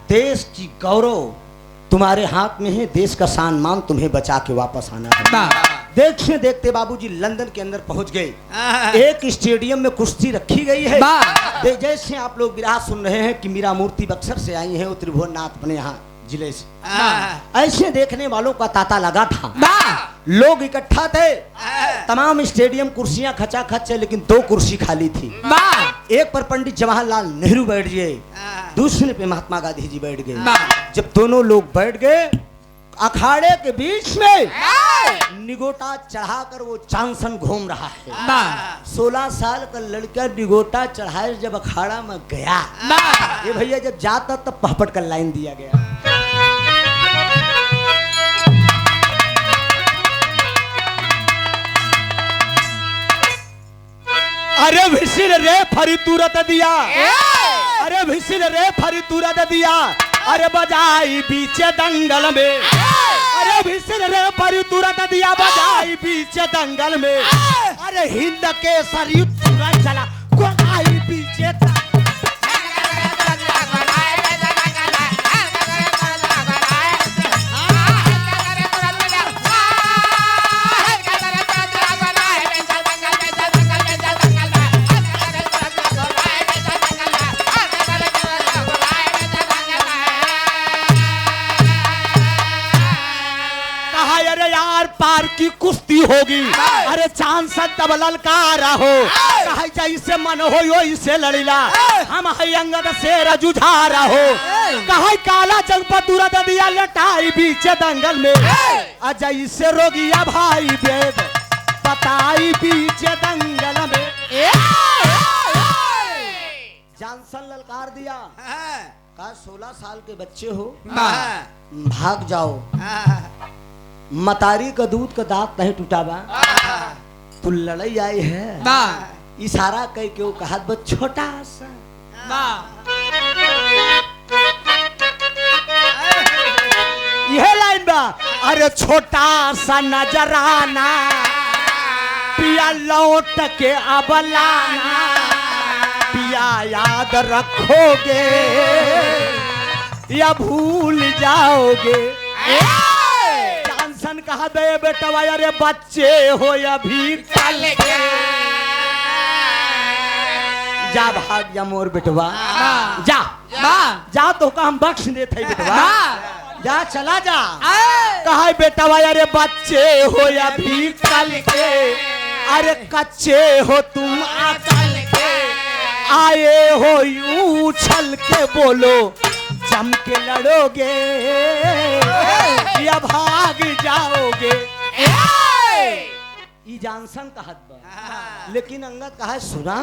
देश की गौरव तुम्हारे हाथ में है देश का सम्मान तुम्हें बचा के वापस आना है देखते देखते बाबूजी लंदन के अंदर पहुंच गए एक स्टेडियम में कुश्ती रखी गई है जैसे आप लोग विराह सुन रहे हैं कि मीरा मूर्ति बक्सर से आई है त्रिभुवननाथ अपने यहाँ जिले से ऐसे देखने वालों का तांता लगा था लोग इकट्ठा थे तमाम स्टेडियम कुर्सियां खचा खच है लेकिन 2 कुर्सी खाली थी एक पर पंडित जवाहरलाल नेहरू बैठ गए दूसरे पे महात्मा गांधी जी बैठ गए जब दोनों लोग बैठ गए अखाड़े के बीच में निगोटा चढ़ाकर वो चांसन घूम रहा है 16 साल का लड़का निगोटा चढ़ाए जब अखाड़ा में गया ये भैया जब जाता तब पहपट का लाइन दिया गया अरे भिसिल रे फरी तुरत दिया, अरे भिसिल रे फरी तुरत दिया, अरे बजाई बीचे दंगल में, अरे भिसिल रे फरी तुरत दिया बजाई बीचे दंगल में, अरे हिंद के सरयुद्ध तुरंत चला गोदाई बीचे पार की कुश्ती होगी, अरे चांद सा तब ललकारा हो, कहा जैसे मन हो यो इसे लड़ीला, हम है अंगद से जुझारा हो, कहा काला जंग पर तुरंत दिया लटाई बीच दंगल में, अजय से रोगिया भाई वेद बताई बीच दंगल में, जानसन ललकार दिया, कहा 16 साल के बच्चे हो भाग जाओ, मतारी का दूध का दांत नहीं टूटा बा, तू लड़ाई आई है, इशारा कह के वो कहा बस छोटा सा, यह लाइन बा, अरे छोटा सा नजराना पिया लौट के अब लाना, पिया याद रखोगे या भूल जाओगे, कहा दे बेटा अरे बच्चे हो अभी कल के, जा भाग जा मोर बेटवा, जा जा तो का हम बख्श देते बेटवा, जा चला जा, कहा बेटा अरे बच्चे हो अभी कल के, अरे कच्चे हो तुम अकल के, आए हो यूं उछल के बोलो जम के लड़ोगे या भाग जाओगे, ई जानसन कहत बा, लेकिन अंगद कहा सुना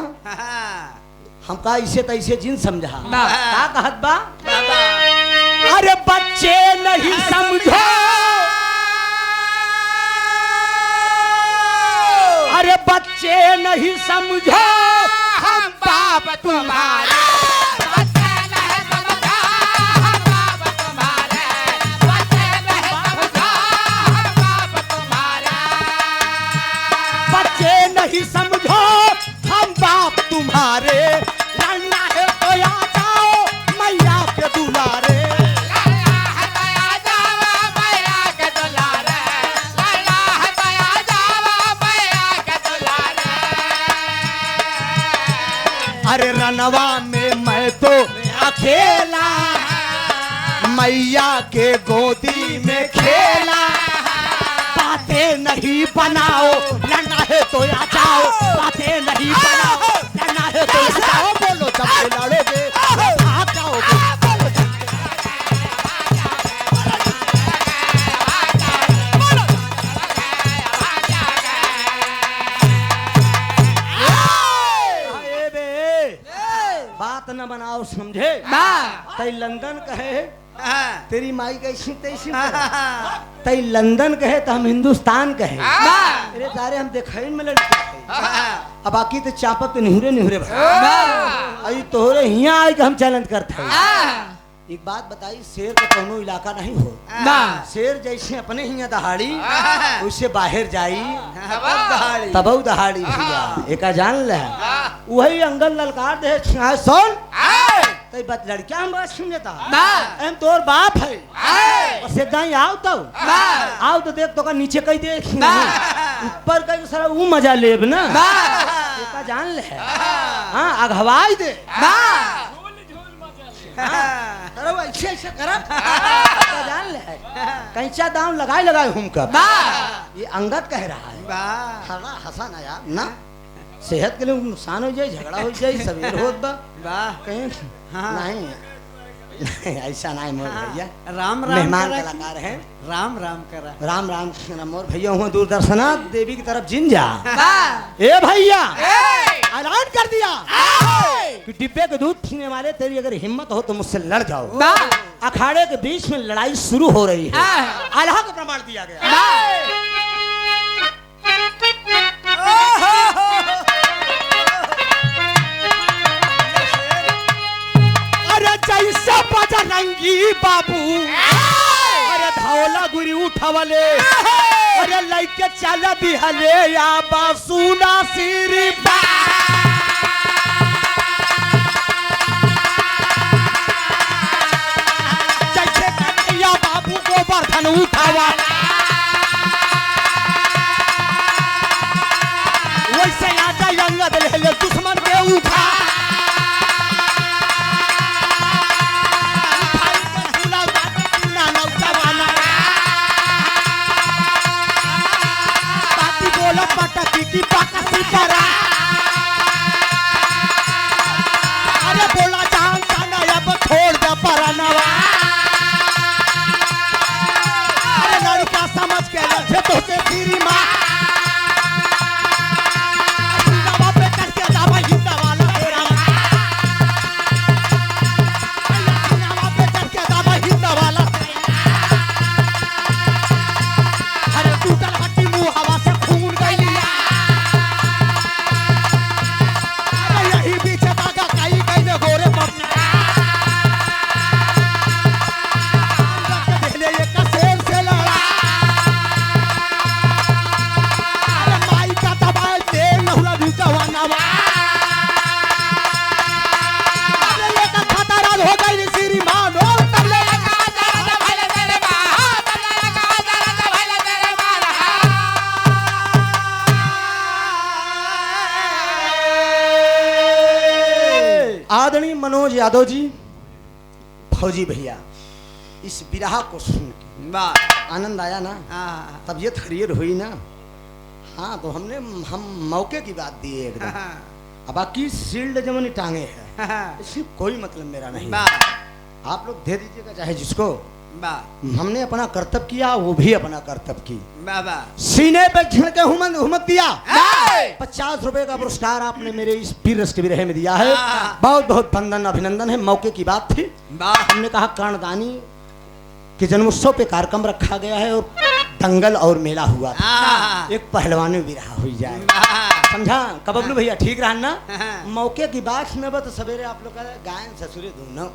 हम का इसे तैसे जिन समझा, का कहत बा, अरे बच्चे नहीं समझो, अरे बच्चे नहीं समझो हम बाप तुम्हारे, नहीं समझो हम बाप तुम्हारे, लड़ना है तो आ जाओ मैया के दुलारे, लड़ना है तो आ जाओ मैया के दुलारे, लड़ना है तो आ जाओ मैया के दुलारे, अरे रनवा में मैं तो अकेला मैया के गोदी में खेला, बातें नहीं बनाओ लड़ना है तो आ जाओ, बातें नहीं बनाओ लड़ना है तो आ जाओ, बोलो जब से लड़ोगे भाग जाओगे, बात न बनाओ समझे, तई लंदन कहे तेरी माई कैसी तैसी, तई लंदन कहे तो हम हिंदुस्तान कहे, अरे तारे हम देखे में लड़के, अब बाकी तो चापत तो निहुरे निहुरे अभी तोहरे हिया आए कि हम चैलेंज करते हैं, एक बात बताई, शेर का कोनो इलाका नहीं हो, शेर जैसे अपने हिया दहाड़ी उससे बाहर जाई तब दहाड़ी भैया, एक जान ले वही अंगल ललकार दे सुन, तो बात लड़कियां हम बात सुन लेता, हम तोर बाप है, और से दाई आओ तो देख तो का नीचे कहीं देख ऊपर का सारा वो मजा लेब ना, एक जान ले, हाँ अगवाई दे, ऐसे ऐसे जान ले, कैसा दाम लगाए हम कब, ये अंगद कह रहा है, हंसा ना यार ना, सेहत के लिए नुकसान हो जाए, झगड़ा हो जाए, सवेर होत बा कहीं नहीं ऐसा नहीं मोर भैया, राम राम मेहमान कलाकार हैं, राम राम करा, राम राम मोर भैया हुआ दूरदर्शना देवी की तरफ जिन जा, ए भैया ऐलान कर दिया कि डिब्बे के दूध पीने वाले तेरी अगर हिम्मत हो तो मुझसे लड़ जाओ, अखाड़े के बीच में लड़ाई शुरू हो रही है, अल्लाह का प्रमाण दिया गया, बजरंगी बाबू अरे धौला गुरी उठवले अरे लइके चल दिहले या बासुना सिरी जैसे कन्हैया बाबू गोवर्धन उठावा वैसे आजा अंगद ले ले दुश्मन के उठा की पाका सीतारा अरे बोला जान जाना अब छोड़ दे परनवा अरे लड़का समझ के लगे तो से तेरी माँ हिंदावा पे करके दावा हिंदा वाला तेरा हिंदावा पे करके दावा हिंदा वाला अरे टूटल हड्डी मुंह हवा से खून गई आदरणीय मनोज यादव जी फौजी भैया इस बिरहा को सुन के आनंद आया ना तबीयत हरियर हुई ना हाँ तो हम मौके की बात दी है एकदम अब बाकी शील्ड जमनी टांगे है इससे कोई मतलब मेरा नहीं आप लोग दे दीजिएगा चाहे जिसको हमने अपना कर्तव्य किया वो भी अपना कर्तव्य की सीने पे झड़ के हुमत दिया 50 रुपए का पुरस्कार आपने मेरे इस वीर रस के विरह में दिया है बहुत बहुत वंदन अभिनंदन है मौके की बात थी हमने कहा कर्णदानी के जन्मोत्सव पे कार्यक्रम रखा गया है और दंगल और मेला हुआ था एक पहलवानी विरहा हुई जाए समझा कबबलू भैया ठीक रहा ना मौके की बात में तो सवेरे आप लोग गायन ससुरे दोनों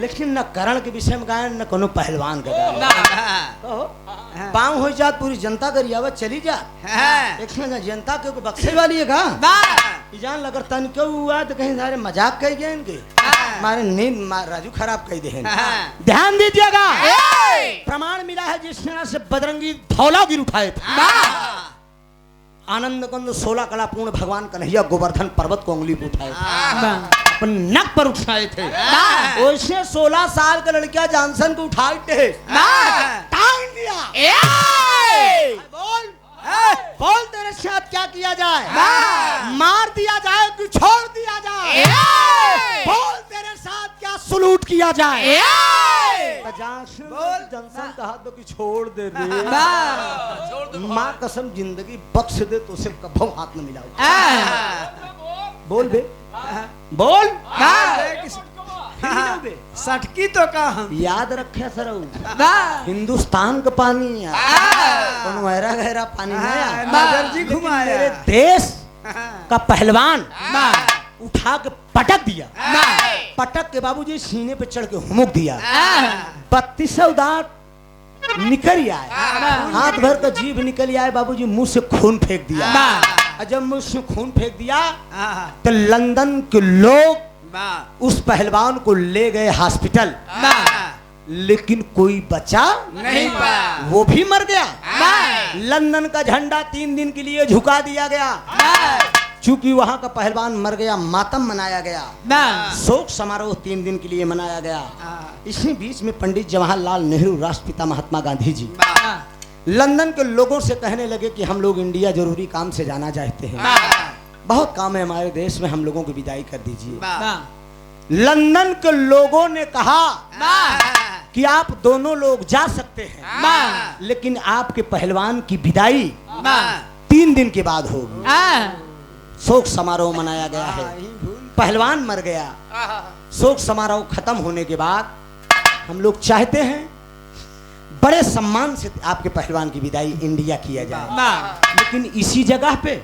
लेकिन न करण के विषय में गायन न कोनो पहलवान का गायन पाँव हो जात पूरी जनता करियावत चली जात एक जनता के बक्से वाली है का जान लगर तन क्यों हुआ तो कहीं सारे मजाक कह गए इनके हमारे नींद राजू खराब कह दे ध्यान दीजिएगा प्रमाण मिला है जिस तरह से बजरंगी धौला गिर उठाए थे आनंद कंद 16 कला पूर्ण भगवान कन्हैया गोवर्धन पर्वत को उंगली पर उठाए अपन नक पर उठाए थे वैसे 16 साल का लड़किया जॉनसन को उठाए थे टांग दिया बोल बोल तेरे साथ क्या किया जाए मार दिया जाए कि छोड़ दिया जाए बोल तेरे साथ क्या सलूट किया जाए जॉनसन कहा तो कि छोड़ दे माँ कसम जिंदगी बख्श दे तो उसे कभू हाथ में मिलाओ बोल बे बोल सटकी तो का हम याद रखे सर हिंदुस्तान का पानी गहरा गहरा पानी नजर जी घुमाया मेरे देश का पहलवान उठा के पटक दिया पटक के बाबूजी सीने पे चढ़ के हुमुक दिया 3200 दांत निकल आए हाथ भर का जीभ निकल आए बाबूजी मुंह से खून फेंक दिया जब मुंह से खून फेंक दिया तो लंदन के लोग उस पहलवान को ले गए हॉस्पिटल लेकिन कोई बचा नहीं पाया वो भी मर गया लंदन का झंडा 3 दिन के लिए झुका दिया गया चूंकि वहां का पहलवान मर गया मातम मनाया गया शोक समारोह 3 दिन के लिए मनाया गया इसी बीच में पंडित जवाहरलाल नेहरू राष्ट्रपिता महात्मा गांधी जी लंदन के लोगों से कहने लगे कि हम लोग इंडिया जरूरी काम से जाना चाहते हैं बहुत काम है हमारे देश में हम लोगों की विदाई कर दीजिए लंदन के लोगों ने कहा कि आप दोनों लोग जा सकते हैं लेकिन आपके पहलवान की विदाई 3 दिन के बाद होगी शोक समारोह मनाया गया है पहलवान मर गया शोक समारोह खत्म होने के बाद हम लोग चाहते हैं बड़े सम्मान से आपके पहलवान की विदाई इंडिया किया जाए लेकिन इसी जगह पे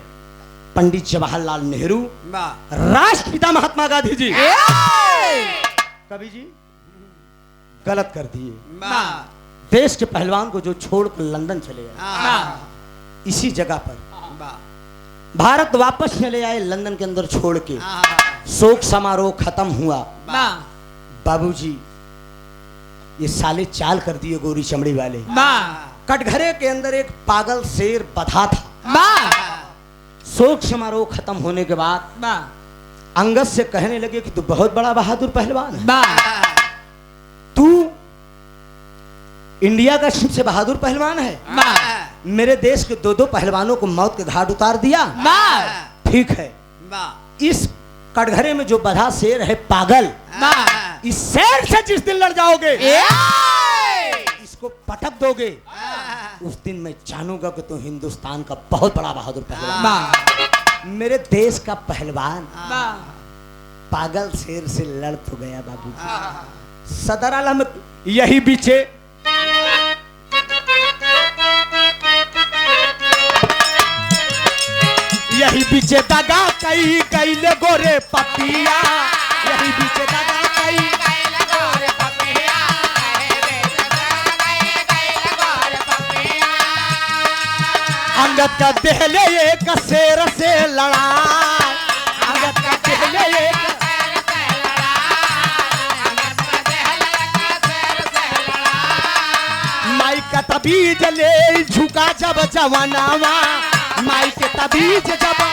पंडित जवाहरलाल नेहरू राष्ट्रपिता महात्मा गांधी जी कवि जी गलत कर दिए। वाह देश के पहलवान को जो छोड़कर लंदन चले गए, वाह इसी जगह पर वाह भारत वापस चले आए, लंदन के अंदर छोड़ के। वाह शोक समारोह खत्म हुआ। वाह बाबूजी ये साले चाल कर दिए गोरी चमड़ी वाले। वाह कटघरे के अंदर एक पागल शेर बधा था। वाह शोक समारोह खत्म होने के बाद वाह अंगद से कहने लगे कि तू बहुत बड़ा बहादुर पहलवान है, वाह तू इंडिया का सबसे बहादुर पहलवान है। वाह मेरे देश के दो पहलवानों को मौत के घाट उतार दिया। वाह ठीक है, वाह इस कटघरे में जो बधा शेर है पागल, वाह इस शेर से जिस दिन लड़ जाओगे, इसको पटक दोगे, उस दिन मैं जानूंगा कि तू हिंदुस्तान का बहुत बड़ा बहादुर पहलवान। वाह मेरे देश का पहलवान वाह पागल शेर से लड़ तो गया बाबूजी। सदर आलम यही बीचे यही बीचे दगा कई कैले गोरे पपिया, यही बीचे दगा कई अंगद का देहले एक शेर से लड़ा, अंगद का देहले एक माई का तबीज ले झुका जब जवानावा, माई के तबीज जब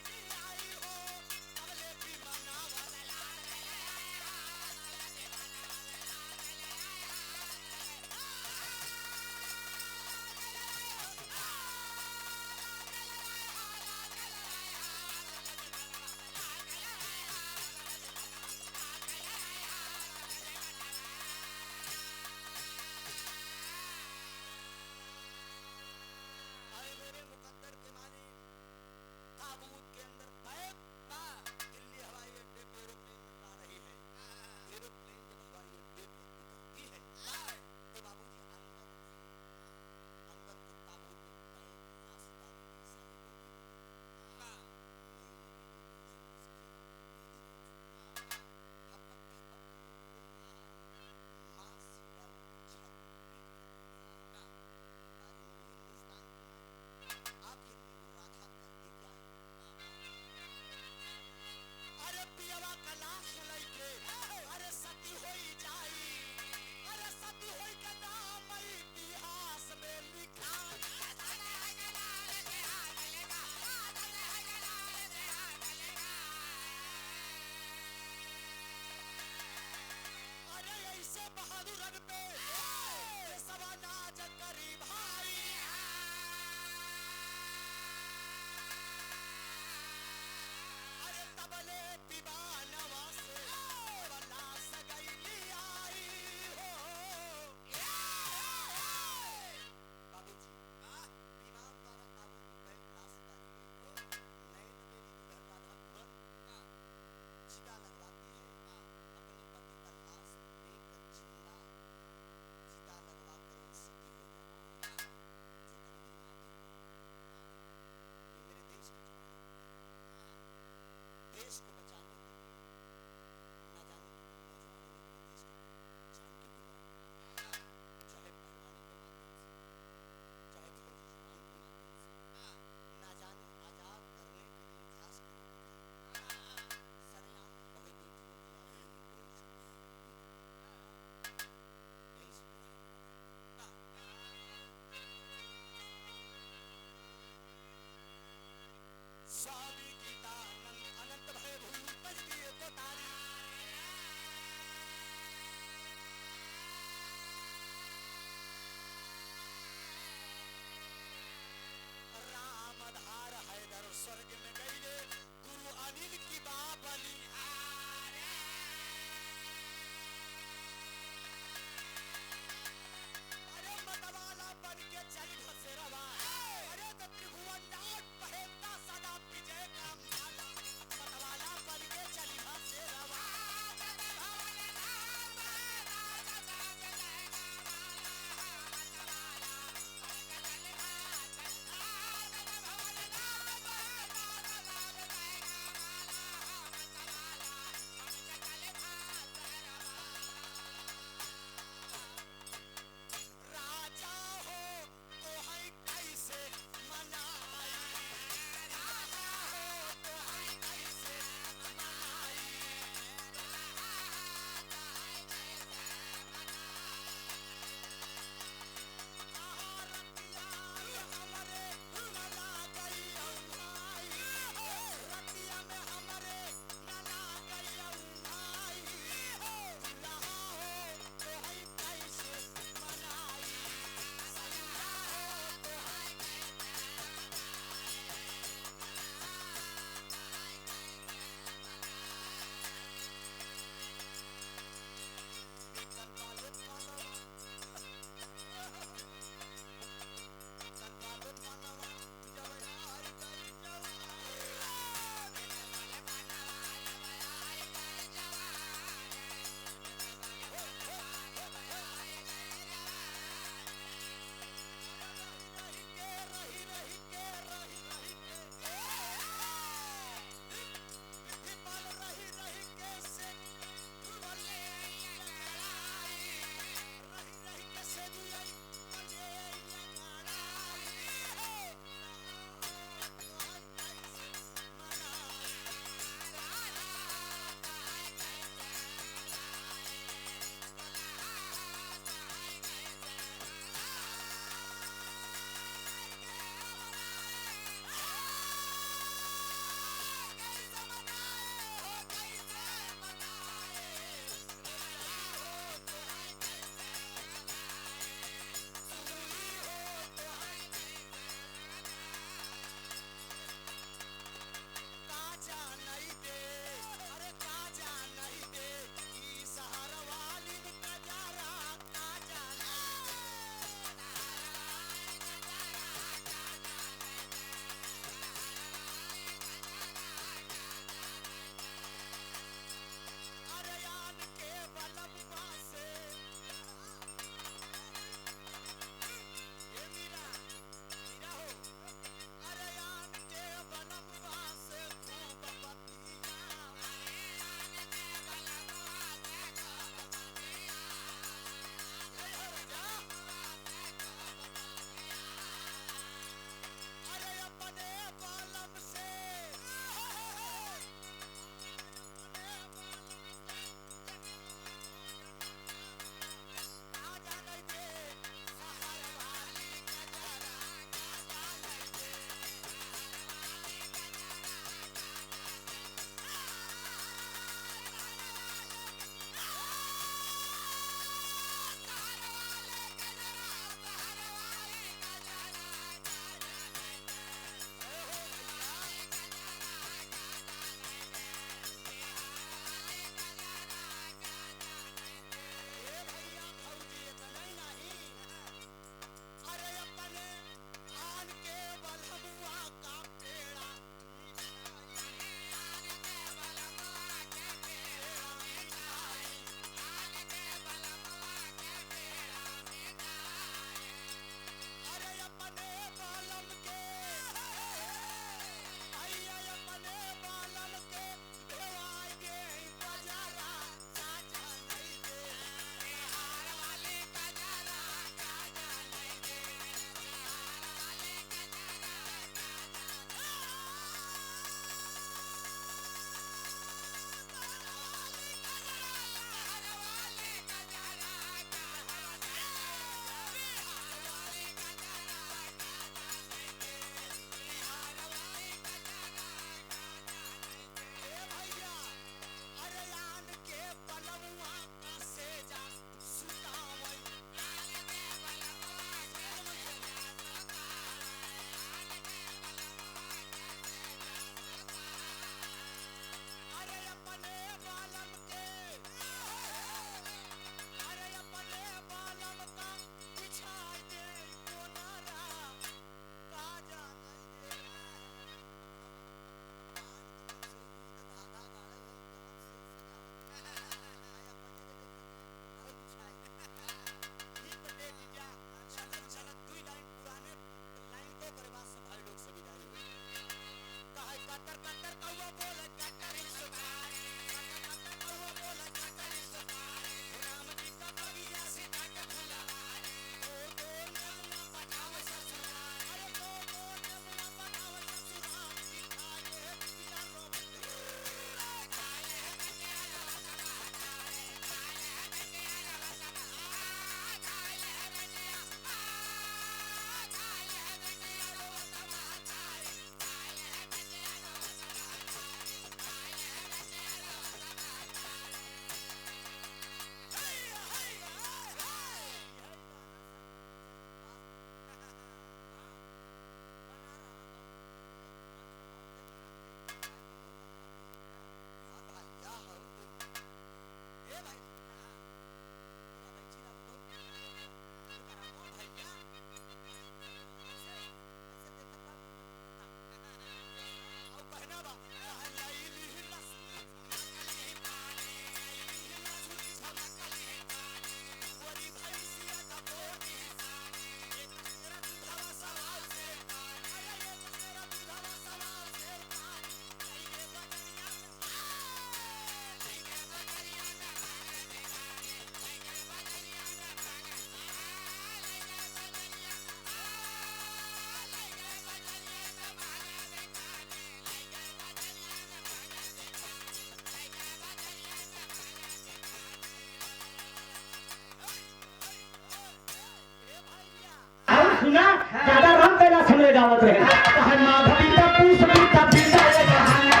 सुना दादा राम पहला सुने गावत रहे कहा माधवी का पूछ पीता पीता रे कहाना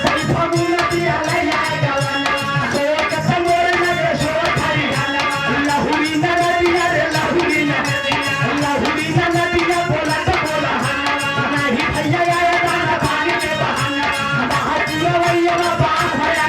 सही फागुन दिया ले आए गावना से कसम मोर नगे सो थारी गाना लहुरी नदिया रे लहुरी नदिया बोला तो बोला नहीं भैया आया गाना पानी के बहाना बाहर दिया वैया बात भया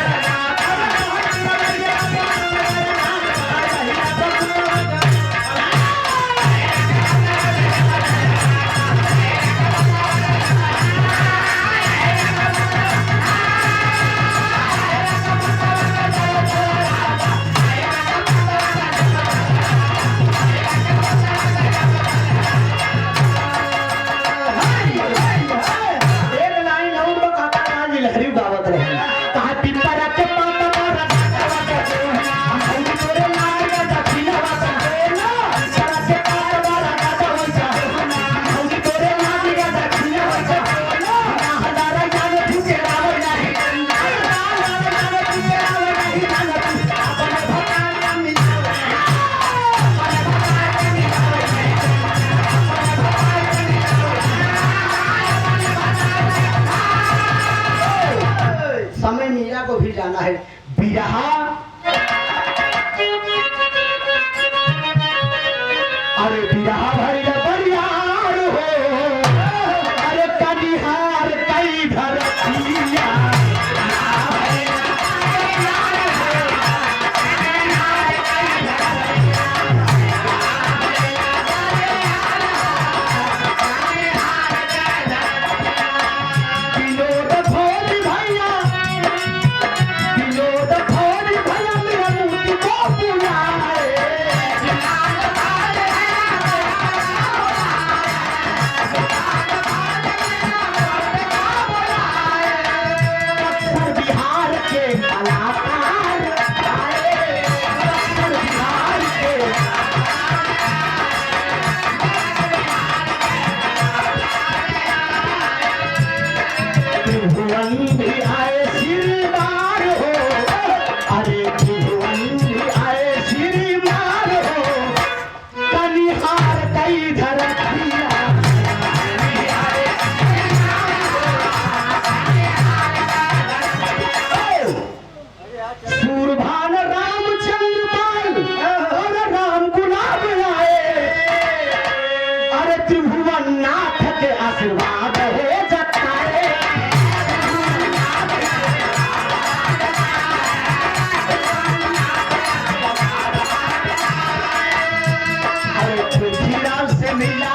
एक लाइन और बकाता राज लहरी गावत रहे कहा पिपरा के पाता मारा हम तोरे लाल का दक्षिणा वाता ना पिपरा के पाता मारा दादा वैसा हम तोरे लाल का दक्षिणा वैसा ना हजारा जाने तुझे रावण नहीं हजारा तुझे रावण नहीं जाना अपन भगवान का मिलावे समय मीरा को भी जाना है बिरहा अरे बिरहा भरी बरियार हो अरे कनिहार कई धरतिया विनोद भोरी भैया विनोद भोरी भैया मेरा मूर्ति को बुलाए उत्तर बिहार के कलाकार आए उत्तर बिहार के त्रिभुवन भी आए श्रीमार हो अरे त्रिभुवन भी आए श्रीमार हो कनिहार कई धरतिया सूरभान रामचंद्र पाल और राम गुलाब आए अरे त्रिभुवन नाथ के आशीर्वाद हो जताए अरे पृथ्वीराज से मिला